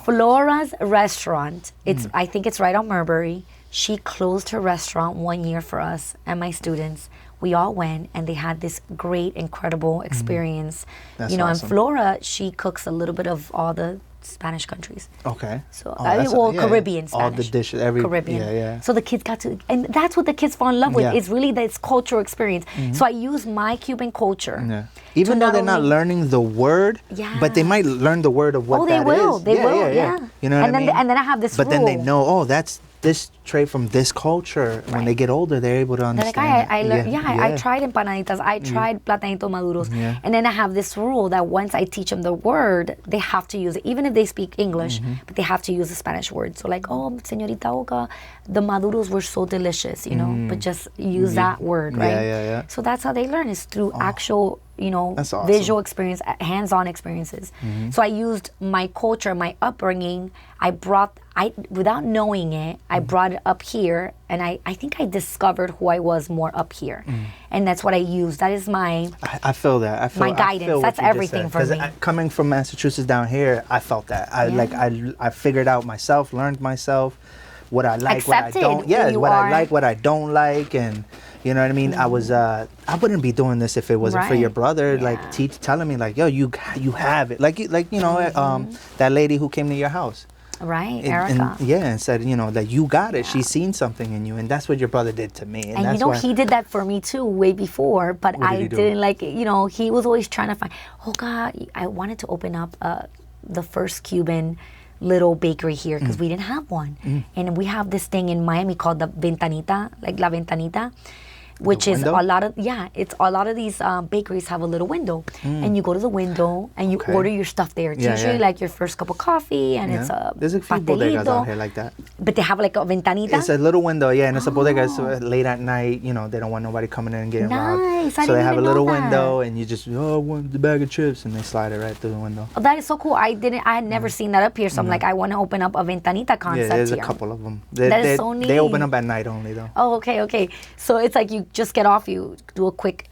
Flora's restaurant. It's I think it's right on Mulberry. She closed her restaurant 1 year for us and my students. We all went, and they had this great, incredible experience. That's you know, awesome. and Flora, she cooks a little bit of all the Spanish countries. Okay. So Caribbean Spanish. All the dishes, Caribbean. Yeah. So the kids got to, and that's what the kids fall in love with. Yeah. It's really this cultural experience. So I use my Cuban culture. Yeah. Even though they're not learning the word, but they might learn the word of what that is. They will. Yeah. You know what I mean? And then I have this rule. But then they know, that's this trait from this culture. When they get older, they're able to understand. They're like, I tried empanaditas, I tried platanitos maduros. Yeah. And then I have this rule that once I teach them the word, they have to use it, even if they speak English, but they have to use the Spanish word. So like, Senorita Olga, the maduros were so delicious, you know, but just use that word, right? Yeah. So that's how they learn, is through actual, you know, Awesome. visual experience, hands-on experiences. So I used my culture, my upbringing. Without knowing it, I brought it up here, and I think I discovered who I was more up here, and that's what I use. That is my. I feel that. My guidance. That's everything for me. Coming from Massachusetts down here, I felt that. I figured out myself, learned myself, what I like, what I don't. Yeah, what I like, what I don't like, and. You know what I mean? I wouldn't be doing this if it wasn't for your brother, like telling me, like, yo, you have it, like you know, that lady who came to your house, right, Erica, and said, you know, that you got it. She's seen something in you, and that's what your brother did to me. And you know, he did that for me too, way before. But I didn't like, you know, he was always trying to find. Oh God, I wanted to open up the first Cuban little bakery here because we didn't have one, and we have this thing in Miami called the ventanita, like la ventanita. Which is a lot of these bakeries have a little window, and you go to the window and you order your stuff there. It's usually like your first cup of coffee, and it's there's a few bodegas out here like that. But they have like a ventanita. It's a little window, and it's a bodega. It's late at night. You know, they don't want nobody coming in and getting robbed. So they have a little window, and you just I want the bag of chips, and they slide it right through the window. Oh, that is so cool. I had never seen that up here, so I'm like, I want to open up a ventanita concept. Yeah, there's here. A couple of them. That is so neat. They open up at night only, though. Oh, okay. So it's like you just get off, you do a quick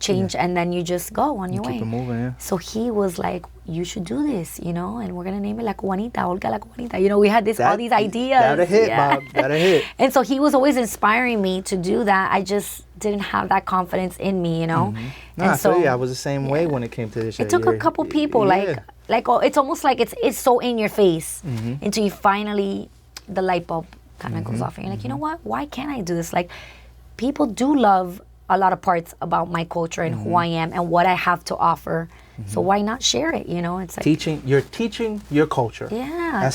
change, and then you just go on your way. Keep it moving, yeah. So he was like, you should do this, you know, and we're gonna name it La Cubanita, Olga La Cubanita. You know, we had all these ideas. That'll hit, Bob. That'll hit. And so he was always inspiring me to do that. I just didn't have that confidence in me, you know. No, I feel you. I was the same way when it came to this shit. It took a couple people, like it's almost like it's so in your face until you finally, the light bulb kind of goes off, and you're like, you know what? Why can't I do this? Like, people do love a lot of parts about my culture and who I am and what I have to offer. So why not share it? You know, it's like you're teaching your culture. Yeah,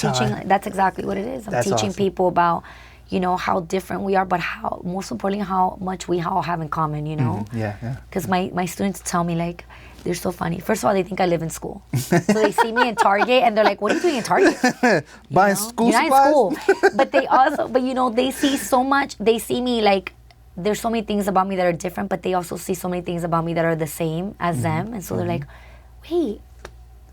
that's exactly what it is. I'm teaching people about, you know, how different we are, but how, most importantly, how much we all have in common, you know? Yeah. Because my students tell me, like, they're so funny. First of all, they think I live in school. So they see me in Target and they're like, what are you doing in Target? Buying school supplies? You're not in school. But you know, they see so much, they see me like, there's so many things about me that are different, but they also see so many things about me that are the same as them. And so they're like, wait,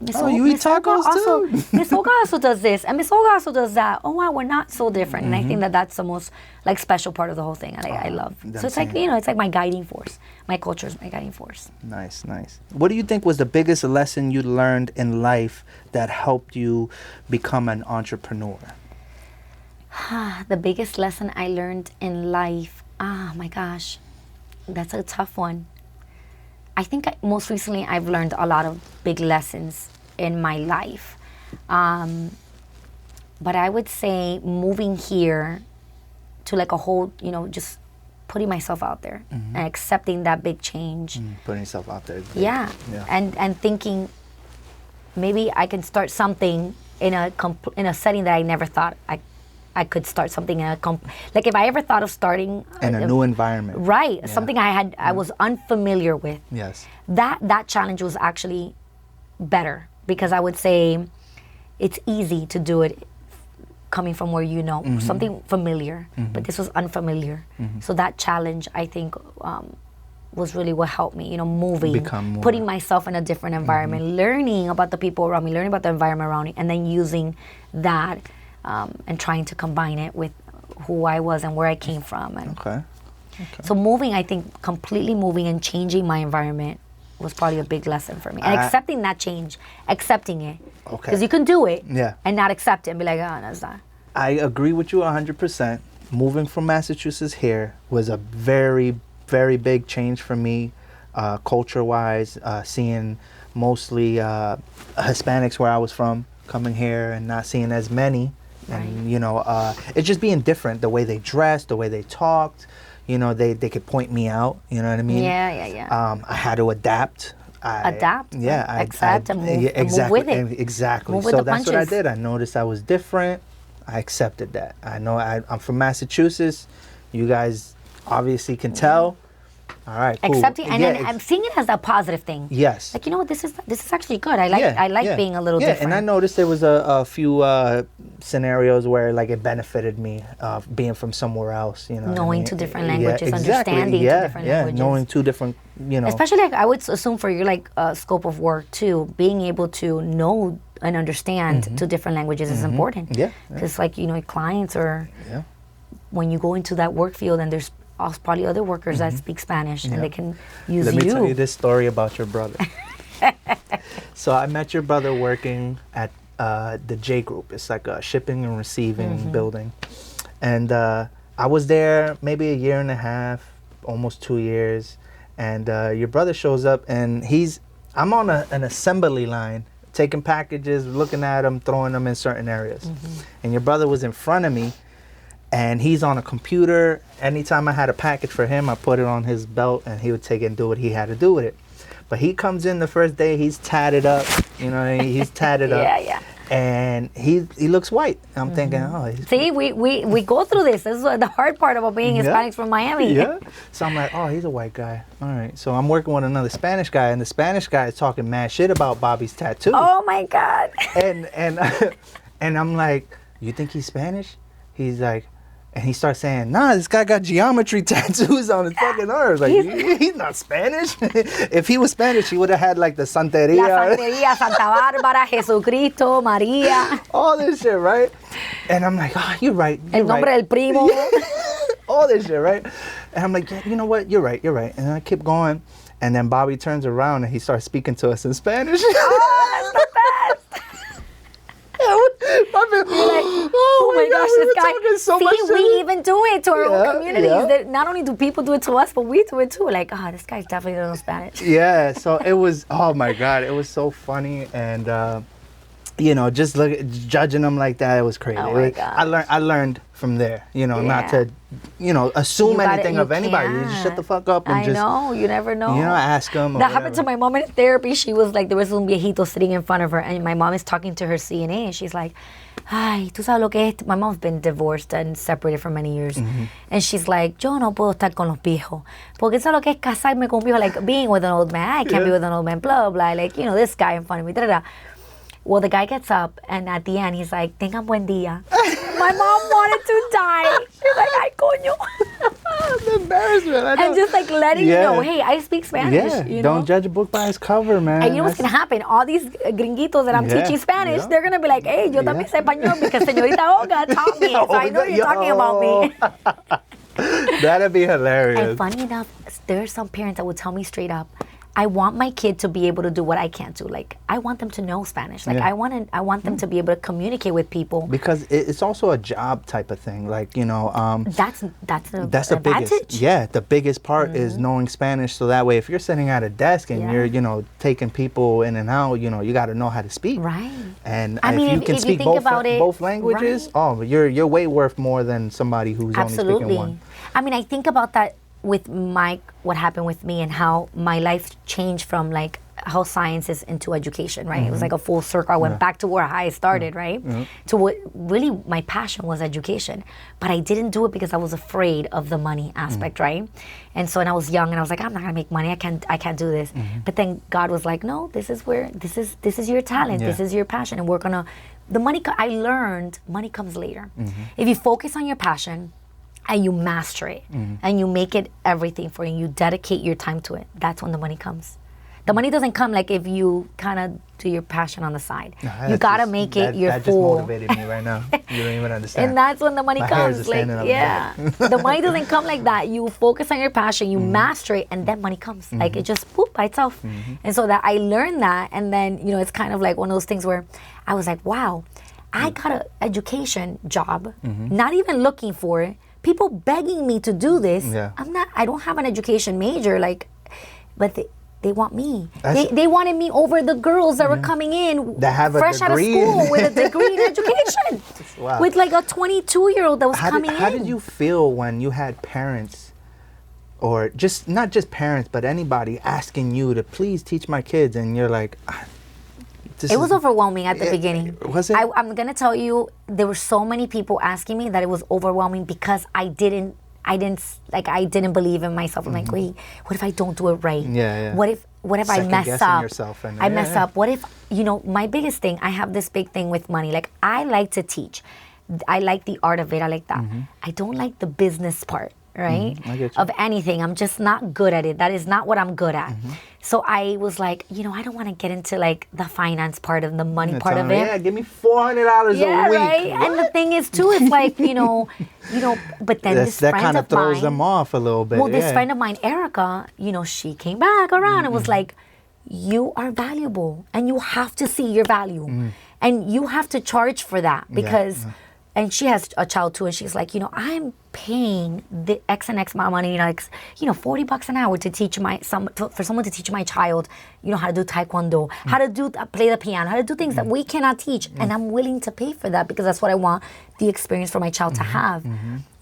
you eat tacos too? Miss Olga also does this, and Miss Olga also does that. Oh wow, we're not so different. And I think that's the most like special part of the whole thing. I love. So it's like, you know, it's like my guiding force. My culture is my guiding force. Nice. What do you think was the biggest lesson you learned in life that helped you become an entrepreneur? The biggest lesson I learned in life. Ah, my gosh. That's a tough one. I think most recently I've learned a lot of big lessons in my life. But I would say moving here to like a whole, just putting myself out there and accepting that big change. Putting yourself out there. Yeah. And thinking maybe I can start something in a setting that I never thought I could start something like if I ever thought of starting in a new environment. Right. Something I was unfamiliar with. Yes. That challenge was actually better because I would say it's easy to do it coming from where something familiar, but this was unfamiliar. So that challenge, I think, was really what helped me, moving, putting myself in a different environment, learning about the people around me, learning about the environment around me, and then using that and trying to combine it with who I was and where I came from. And okay. So moving, I think, completely moving and changing my environment was probably a big lesson for me. And accepting that change, accepting it. Okay. Because you can do it Yeah. and not accept it and be like, oh, that's not. I agree with you 100%. Moving from Massachusetts here was a very, very big change for me, culture-wise, seeing mostly Hispanics where I was from coming here and not seeing as many. Right. And, it's just being different, the way they dressed, the way they talked. They could point me out, you know what I mean? Yeah. I had to adapt. Adapt. Yeah. Accept and move, exactly, and move with it. Exactly. Move with So the that's what I punches. did. I noticed I was different. I accepted that. I know I'm from Massachusetts. You guys obviously can tell. All right, cool. Accepting, and then I'm seeing it as a positive thing. Yes. Like, this is actually good. I like being a little different. And I noticed there was a few scenarios where like it benefited me being from somewhere else. Knowing two different languages, understanding two different languages. Knowing two different. Especially like I would assume for your scope of work too, being able to know and understand two different languages is important. Yeah. Because clients or when you go into that work field and there's probably other workers that speak Spanish and they can use Let me tell you this story about your brother. So I met your brother working at the J Group. It's like a shipping and receiving building. And I was there maybe a year and a half, almost 2 years. And your brother shows up and I'm on an assembly line, taking packages, looking at them, throwing them in certain areas. And your brother was in front of me. And he's on a computer. Anytime I had a package for him, I put it on his belt and he would take it and do what he had to do with it. But he comes in the first day, he's tatted up. He's tatted up. Yeah. And he looks white. I'm thinking, See, we go through this. This is the hard part about being Hispanics from Miami. Yeah. So I'm like, he's a white guy. All right. So I'm working with another Spanish guy, and the Spanish guy is talking mad shit about Bobby's tattoo. Oh my God. And I'm like, you think he's Spanish? He's like, and he starts saying, nah, this guy got geometry tattoos on his fucking arms. Like, he's not Spanish. If he was Spanish, he would have had like the Santeria. La Santeria, Santa Bárbara, Jesucristo, María. All this shit, right? And I'm like, you're right. El nombre del primo. All this shit, right? And I'm like, yeah, you know what? You're right. And I keep going. And then Bobby turns around and he starts speaking to us in Spanish. Oh, that's the best. Oh my gosh, this guy. So much we even do it to our own communities. That not only do people do it to us, but we do it too. Like, this guy definitely doesn't know Spanish. Yeah, so it was, oh my God, it was so funny. And, just judging them like that, it was crazy. Oh my God. I learned from there, not to, assume anything of anybody. You just shut the fuck up and I know, you never know. Ask them. That happened to my mom in therapy. She was like, there was un viejito sitting in front of her, and my mom is talking to her CNA, and she's like, ay, tú sabes lo que es. My mom's been divorced and separated for many years. And she's like, yo no puedo estar con los viejos. Porque sabes lo que es casarme con un viejo, like being with an old man. I can't be with an old man, blah, blah. Like, this guy in front of me, da, da, da. Well, the guy gets up, and at the end, he's like, tengan buen día. My mom wanted to die. She's like, ay, coño. The embarrassment. I know. And just like letting you know, hey, I speak Spanish. Yeah, don't judge a book by its cover, man. And you know what's going to happen? All these gringuitos that I'm teaching Spanish, they're going to be like, hey, yo también sé español because Senorita Olga taught me. So I know you're talking about me. That'd be hilarious. And funny enough, there are some parents that would tell me straight up, I want my kid to be able to do what I can't do. Like, I want them to know Spanish. Like, I want them to be able to communicate with people. Because it's also a job type of thing. Like, that's the biggest. Yeah, the biggest part is knowing Spanish. So that way, if you're sitting at a desk and you're, taking people in and out, you got to know how to speak. Right. And if you can speak both languages, you're way worth more than somebody who's only speaking one. I mean, I think about that with what happened with me and how my life changed from like how science is into education, right? It was like a full circle. I went back to where I started, right? To what really my passion was education. But I didn't do it because I was afraid of the money aspect, right? And so when I was young and I was like, I'm not gonna make money, I can't do this. But then God was like, no, this is your talent, this is your passion, and I learned money comes later. If you focus on your passion, and you master it, and you make it everything for you, and you dedicate your time to it, that's when the money comes. The money doesn't come like if you kind of do your passion on the side. No, you gotta make it your full. That just motivated me right now. You don't even understand. And that's when the money comes. Like, the money doesn't come like that. You focus on your passion, you master it, and then money comes. Like it just by itself. And so that I learned that, and then it's kind of like one of those things where I was like, wow, I got an education job, not even looking for it. People begging me to do this. Yeah. I don't have an education major, but they want me. They wanted me over the girls that were coming in that have fresh out of school with a degree in education. Wow. With like a 22-year-old that was coming in. How did you feel when you had parents, or just not just parents, but anybody asking you to please teach my kids, and you're like, it was overwhelming at the beginning. Was it? I'm gonna tell you, there were so many people asking me that it was overwhelming because I didn't believe in myself. I'm like, wait, what if I don't do it right? Yeah. What if I mess up? I mess up. What if my biggest thing? I have this big thing with money. Like, I like to teach. I like the art of it. I like that. I don't like the business part, right? Of anything. I'm just not good at it. That is not what I'm good at. So I was like, I don't want to get into like the finance part of the money part of it. Yeah, give me $400 a week. Right? What? And the thing is too, it's like, but then this friend of mine. That kind of throws them off a little bit. Well, this friend of mine, Erica, she came back around and was like, you are valuable and you have to see your value. And you have to charge for that because... And she has a child too, and she's like, I'm paying the X and X amount of money, $40 an hour to teach for someone to teach my child, how to do taekwondo, how to play the piano, how to do things that we cannot teach, and I'm willing to pay for that because that's what I want the experience for my child to have.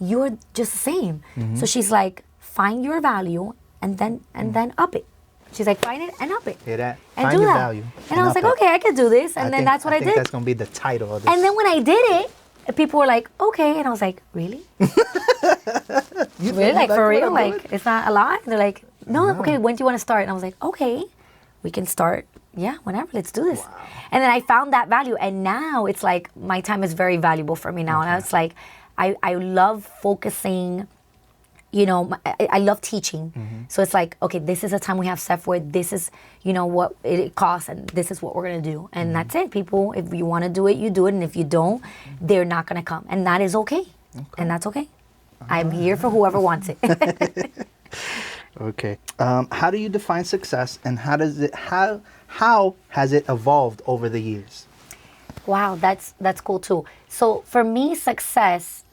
You're just the same. So she's like, find your value and then up it. She's like, find it and up it. Hear that? And find do your that. value. And I was like, okay, I could do this, and then that's what I did. That's gonna be the title of this. And then when I did it, people were like, okay. And I was like, really? Really? Like, for real? Like, it's not a lot? And they're like, no, okay, when do you want to start? And I was like, okay, we can start. Yeah, whenever. Let's do this. Wow. And then I found that value. And now it's like, my time is very valuable for me now. Okay. And it's like, I love focusing. I love teaching. So it's like, okay, this is a time we have set for it. This is, what it costs, and this is what we're going to do. And that's it, people. If you want to do it, you do it. And if you don't, they're not going to come. And that is okay. And that's okay. I'm here for whoever wants it. Okay. How do you define success, and how has it evolved over the years? Wow, that's cool too. So for me, success,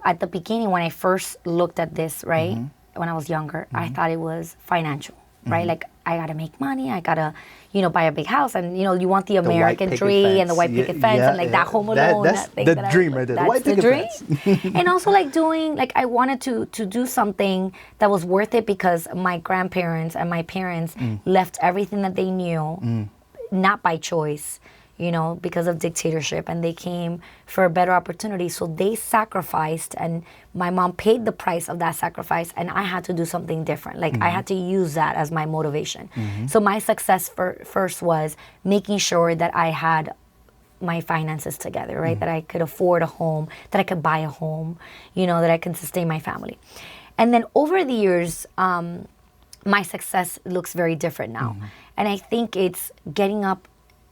at the beginning when I first looked at this, right, when I was younger, I thought it was financial, right? Like, I gotta make money, I gotta, buy a big house, and you want the American tree and the white picket fence and like that Home Alone. That's that thing the dream right there. The white picket fence. And also I wanted to do something that was worth it because my grandparents and my parents left everything that they knew, not by choice, because of dictatorship, and they came for a better opportunity. So they sacrificed, and my mom paid the price of that sacrifice, and I had to do something different. Like, I had to use that as my motivation. So my success first was making sure that I had my finances together, right? That I could afford a home, that I could buy a home, that I can sustain my family. And then over the years, my success looks very different now. And I think it's getting up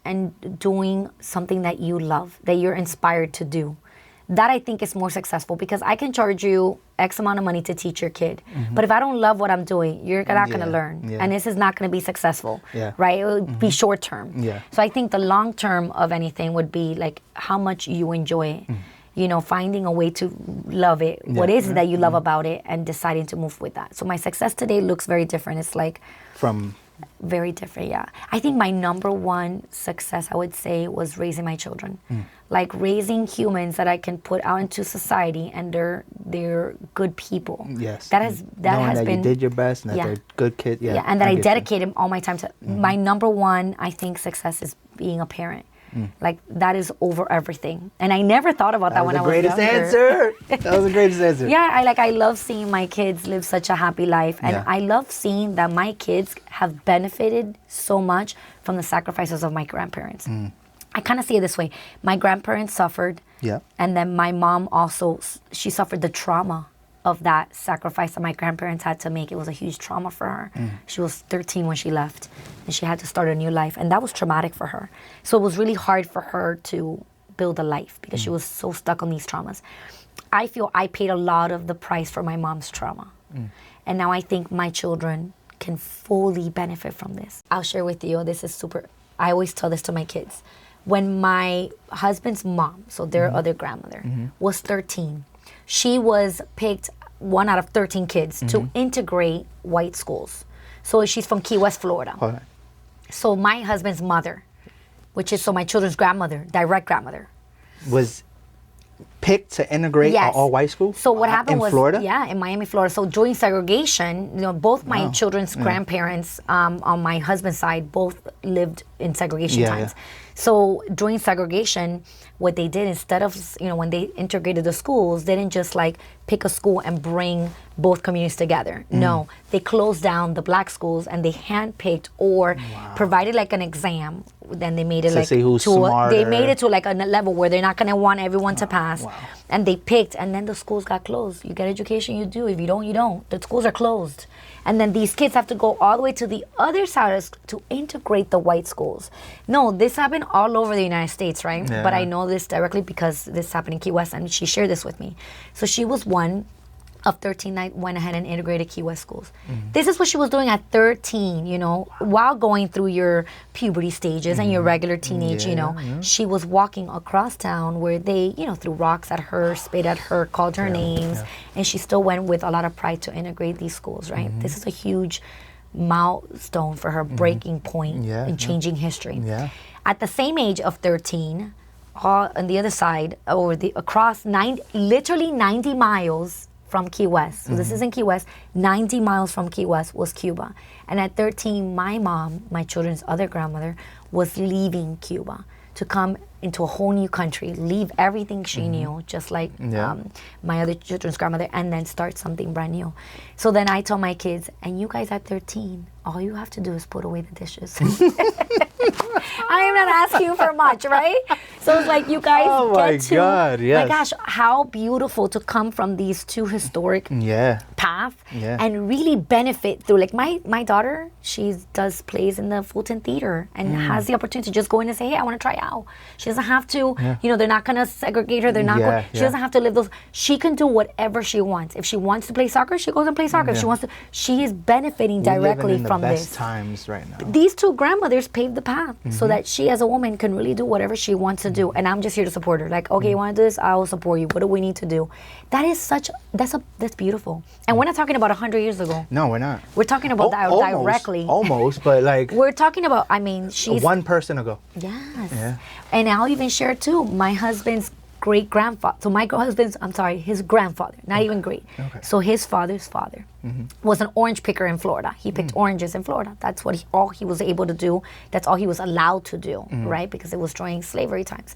and doing something that you love, that you're inspired to do. that I think is more successful, because I can charge you X amount of money to teach your kid. But if I don't love what I'm doing, you're not going to learn. And this is not going to be successful, right? It would be short term. So I think the long term of anything would be like how much you enjoy it. You know, finding a way to love it. What is it that you love about it, and deciding to move with that. So my success today looks very different. It's like from very different, yeah. I think my number one success, I would say, was raising my children. Like raising humans that I can put out into society, and they're good people. Yes. That has been, you did your best, and that they're good kids. Yeah. And that I dedicated all my time to. My number one, I think, success is being a parent. Like that is over everything, and I never thought about that when I was younger. That was the greatest answer. Yeah, I love seeing my kids live such a happy life, and I love seeing that my kids have benefited so much from the sacrifices of my grandparents. I kind of see it this way: my grandparents suffered, and then my mom also, she suffered the trauma of that sacrifice that my grandparents had to make. It was a huge trauma for her. She was 13 when she left, and she had to start a new life, and that was traumatic for her. So it was really hard for her to build a life, because she was so stuck on these traumas. I feel I paid a lot of the price for my mom's trauma, and now I think my children can fully benefit from this. I'll share with you, this is super, I always tell this to my kids. When my husband's mom, so their other grandmother, was 13, she was picked one out of 13 kids to integrate white schools. So she's from Key West, Florida. So my husband's mother, which is my children's grandmother, direct grandmother, was picked to integrate an all-white school. So what happened was, Florida? In Miami, Florida. So during segregation, both my children's grandparents on my husband's side both lived in segregation times. So during segregation, what they did, instead of, when they integrated the schools, they didn't just like pick a school and bring both communities together. No, they closed down the black schools, and they handpicked or provided like an exam. Then they made it like they made it to like a level where they're not going to want everyone to pass. And they picked, and then the schools got closed. You get education, you do. If you don't, you don't. The schools are closed. And then these kids have to go all the way to the other side to integrate the white schools. No, this happened all over the United States, right? But I know this directly because this happened in Key West, and she shared this with me. So she was one of 13 that went ahead and integrated Key West schools. This is what she was doing at 13, while going through your puberty stages and your regular teenage, She was walking across town where they, threw rocks at her, spit at her, called her names, and she still went with a lot of pride to integrate these schools, right? This is a huge milestone for her, breaking point in changing history. At the same age of 13, on the other side, across literally 90 miles from Key West. So this is in Key West. 90 miles from Key West was Cuba. And at 13, my mom, my children's other grandmother, was leaving Cuba to come into a whole new country, leave everything she knew, just like my other children's grandmother, and then start something brand new. So then I told my kids, and you guys at 13, all you have to do is put away the dishes. I am not asking for much, right? So it's like you guys my gosh, how beautiful to come from these two historic paths and really benefit through. Like my daughter, she does plays in the Fulton Theater and has the opportunity to just go in and say, hey, I want to try out. She doesn't have to, they're not going to segregate her. They're not going, she doesn't have to live those. She can do whatever she wants. If she wants to play soccer, she goes and plays soccer. If she wants to, she is benefiting directly from this. Best times right now. These two grandmothers paved the path so that she as a woman can really do whatever she wants to do. And I'm just here to support her. Like, okay, you want to do this? I will support you. What do we need to do? That is that's beautiful. And we're not talking about 100 years ago. No, we're not. We're talking about that directly. Almost, but like. We're talking about, she's. One person ago. Yes. Yeah. And I'll even share too, my husband's great-grandfather. So my husband's, his grandfather, not even great. Okay. So his father's father was an orange picker in Florida. He picked oranges in Florida. That's what all he was able to do. That's all he was allowed to do, right? Because it was during slavery times.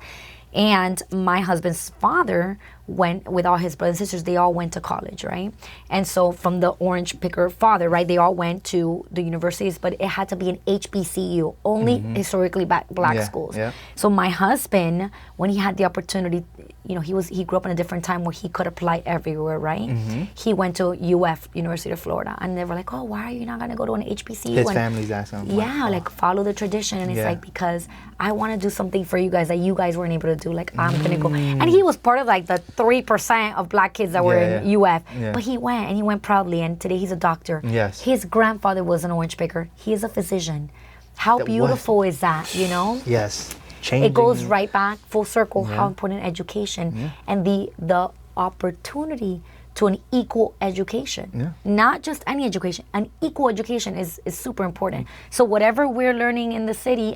And my husband's father went with all his brothers and sisters. They all went to college, right? And so from the orange picker father, right, they all went to the universities, but it had to be an HBCU, only historically black schools. Yeah. So my husband, when he had the opportunity, he grew up in a different time where he could apply everywhere, right? He went to UF, University of Florida, and they were like, oh, why are you not going to go to an HBCU? His family's asking him. Yeah, like follow the tradition. And it's like, because I want to do something for you guys that you guys weren't able to do. Like, I'm going to go. And he was part of like the 3% of black kids that were in UF. But he went, and he went proudly. And today he's a doctor. Yes. His grandfather was an orange picker. He is a physician. How beautiful is that, Yes. Changing. It goes right back full circle how important education and the opportunity to an equal education. Not just any education, an equal education is super important. So whatever we're learning in the city,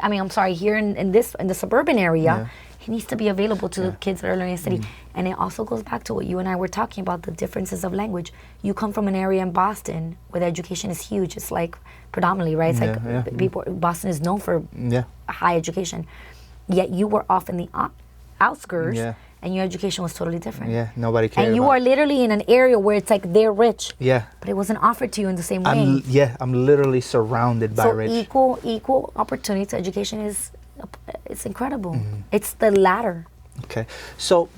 here in the suburban area, it needs to be available to the kids that are learning in the city. And it also goes back to what you and I were talking about, the differences of language. You come from an area in Boston where the education is huge. It's like predominantly, right? It's people. Boston is known for high education. Yet you were off in the outskirts, and your education was totally different. Yeah, nobody cared. And you are literally in an area where it's like they're rich. Yeah. But it wasn't offered to you in the same way. I'm literally surrounded by rich. So equal opportunity to education it's incredible. It's the ladder. Okay. So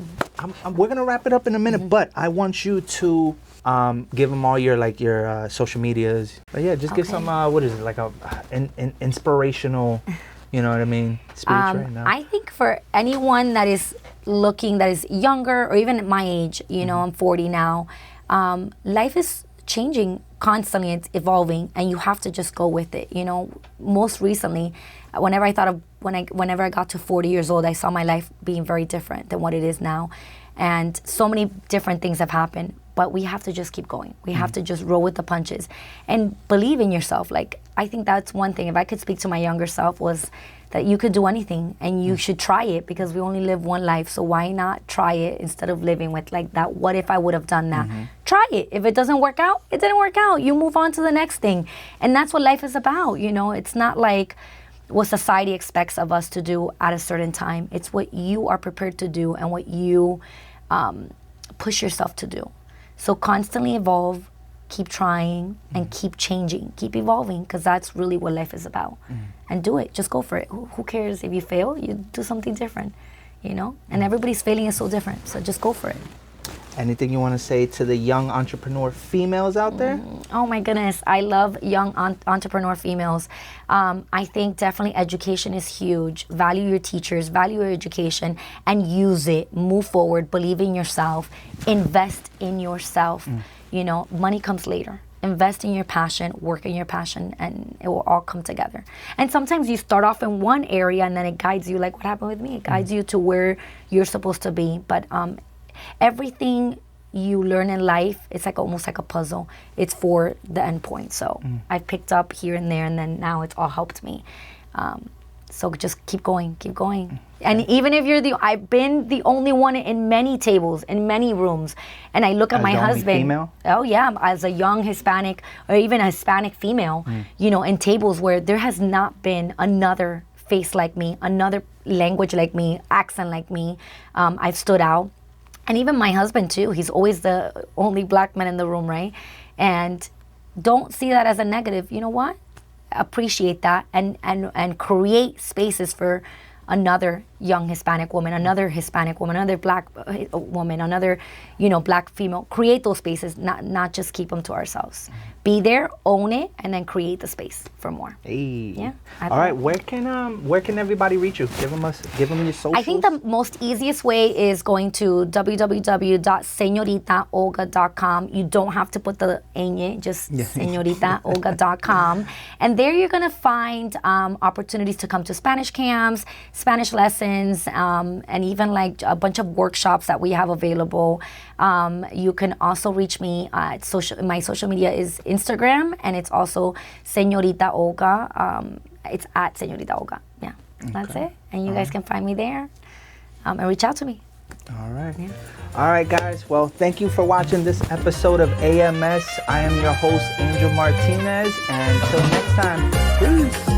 we're gonna wrap it up in a minute, but I want you to give them all your social medias. But just give some what is it, like an inspirational. You know what I mean? Speech right now. I think for anyone that is looking, that is younger or even at my age, I'm 40 now, life is changing constantly. It's evolving, and you have to just go with it. Most recently, whenever I got to 40 years old, I saw my life being very different than what it is now. And so many different things have happened, but we have to just keep going. We have to just roll with the punches and believe in yourself. Like, I think that's one thing. If I could speak to my younger self, was that you could do anything and you should try it, because we only live one life. So why not try it instead of living with like that, what if I would have done that? Try it. If it doesn't work out, it didn't work out. You move on to the next thing. And that's what life is about. It's not like what society expects of us to do at a certain time. It's what you are prepared to do and what you push yourself to do. So constantly evolve, keep trying, and keep changing, keep evolving, because that's really what life is about. And do it. Just go for it. Who cares if you fail? You do something different, And everybody's failing is so different. So just go for it. Anything you want to say to the young entrepreneur females out there? Oh my goodness, I love young entrepreneur females. I think definitely education is huge. Value your teachers, value your education, and use it. Move forward, believe in yourself, invest in yourself. Money comes later. Invest in your passion, work in your passion, and it will all come together. And sometimes you start off in one area and then it guides you, like what happened with me. It guides you to where you're supposed to be. But everything you learn in life, it's like almost like a puzzle. It's for the end point. So I've picked up here and there, and then now it's all helped me. So just keep going. And even if I've been the only one in many tables, in many rooms, and I look at my husband. Female? Oh yeah, as a young Hispanic or even a Hispanic female, in tables where there has not been another face like me, another language like me, accent like me. I've stood out. And even my husband too, he's always the only black man in the room, right? And don't see that as a negative. You know what? Appreciate that and create spaces for another young Hispanic woman, another Hispanic woman, another black woman, another, black female. Create those spaces, not just keep them to ourselves. Be there, own it, and then create the space for more. Hey. Yeah. All right. Where can everybody reach you? Give them your socials. I think the most easiest way is going to www.senoritaolga.com. You don't have to put the ñ, just senoritaolga.com. And there you're gonna find opportunities to come to Spanish camps, Spanish lessons, and even like a bunch of workshops that we have available. You can also reach me at my social media is Instagram, and it's also Senorita Olga. It's at Senorita Olga. Yeah, that's it. And you guys can find me there and reach out to me. All right. Yeah. All right, guys. Well, thank you for watching this episode of AMS. I am your host, Angel Martinez. And until next time, peace.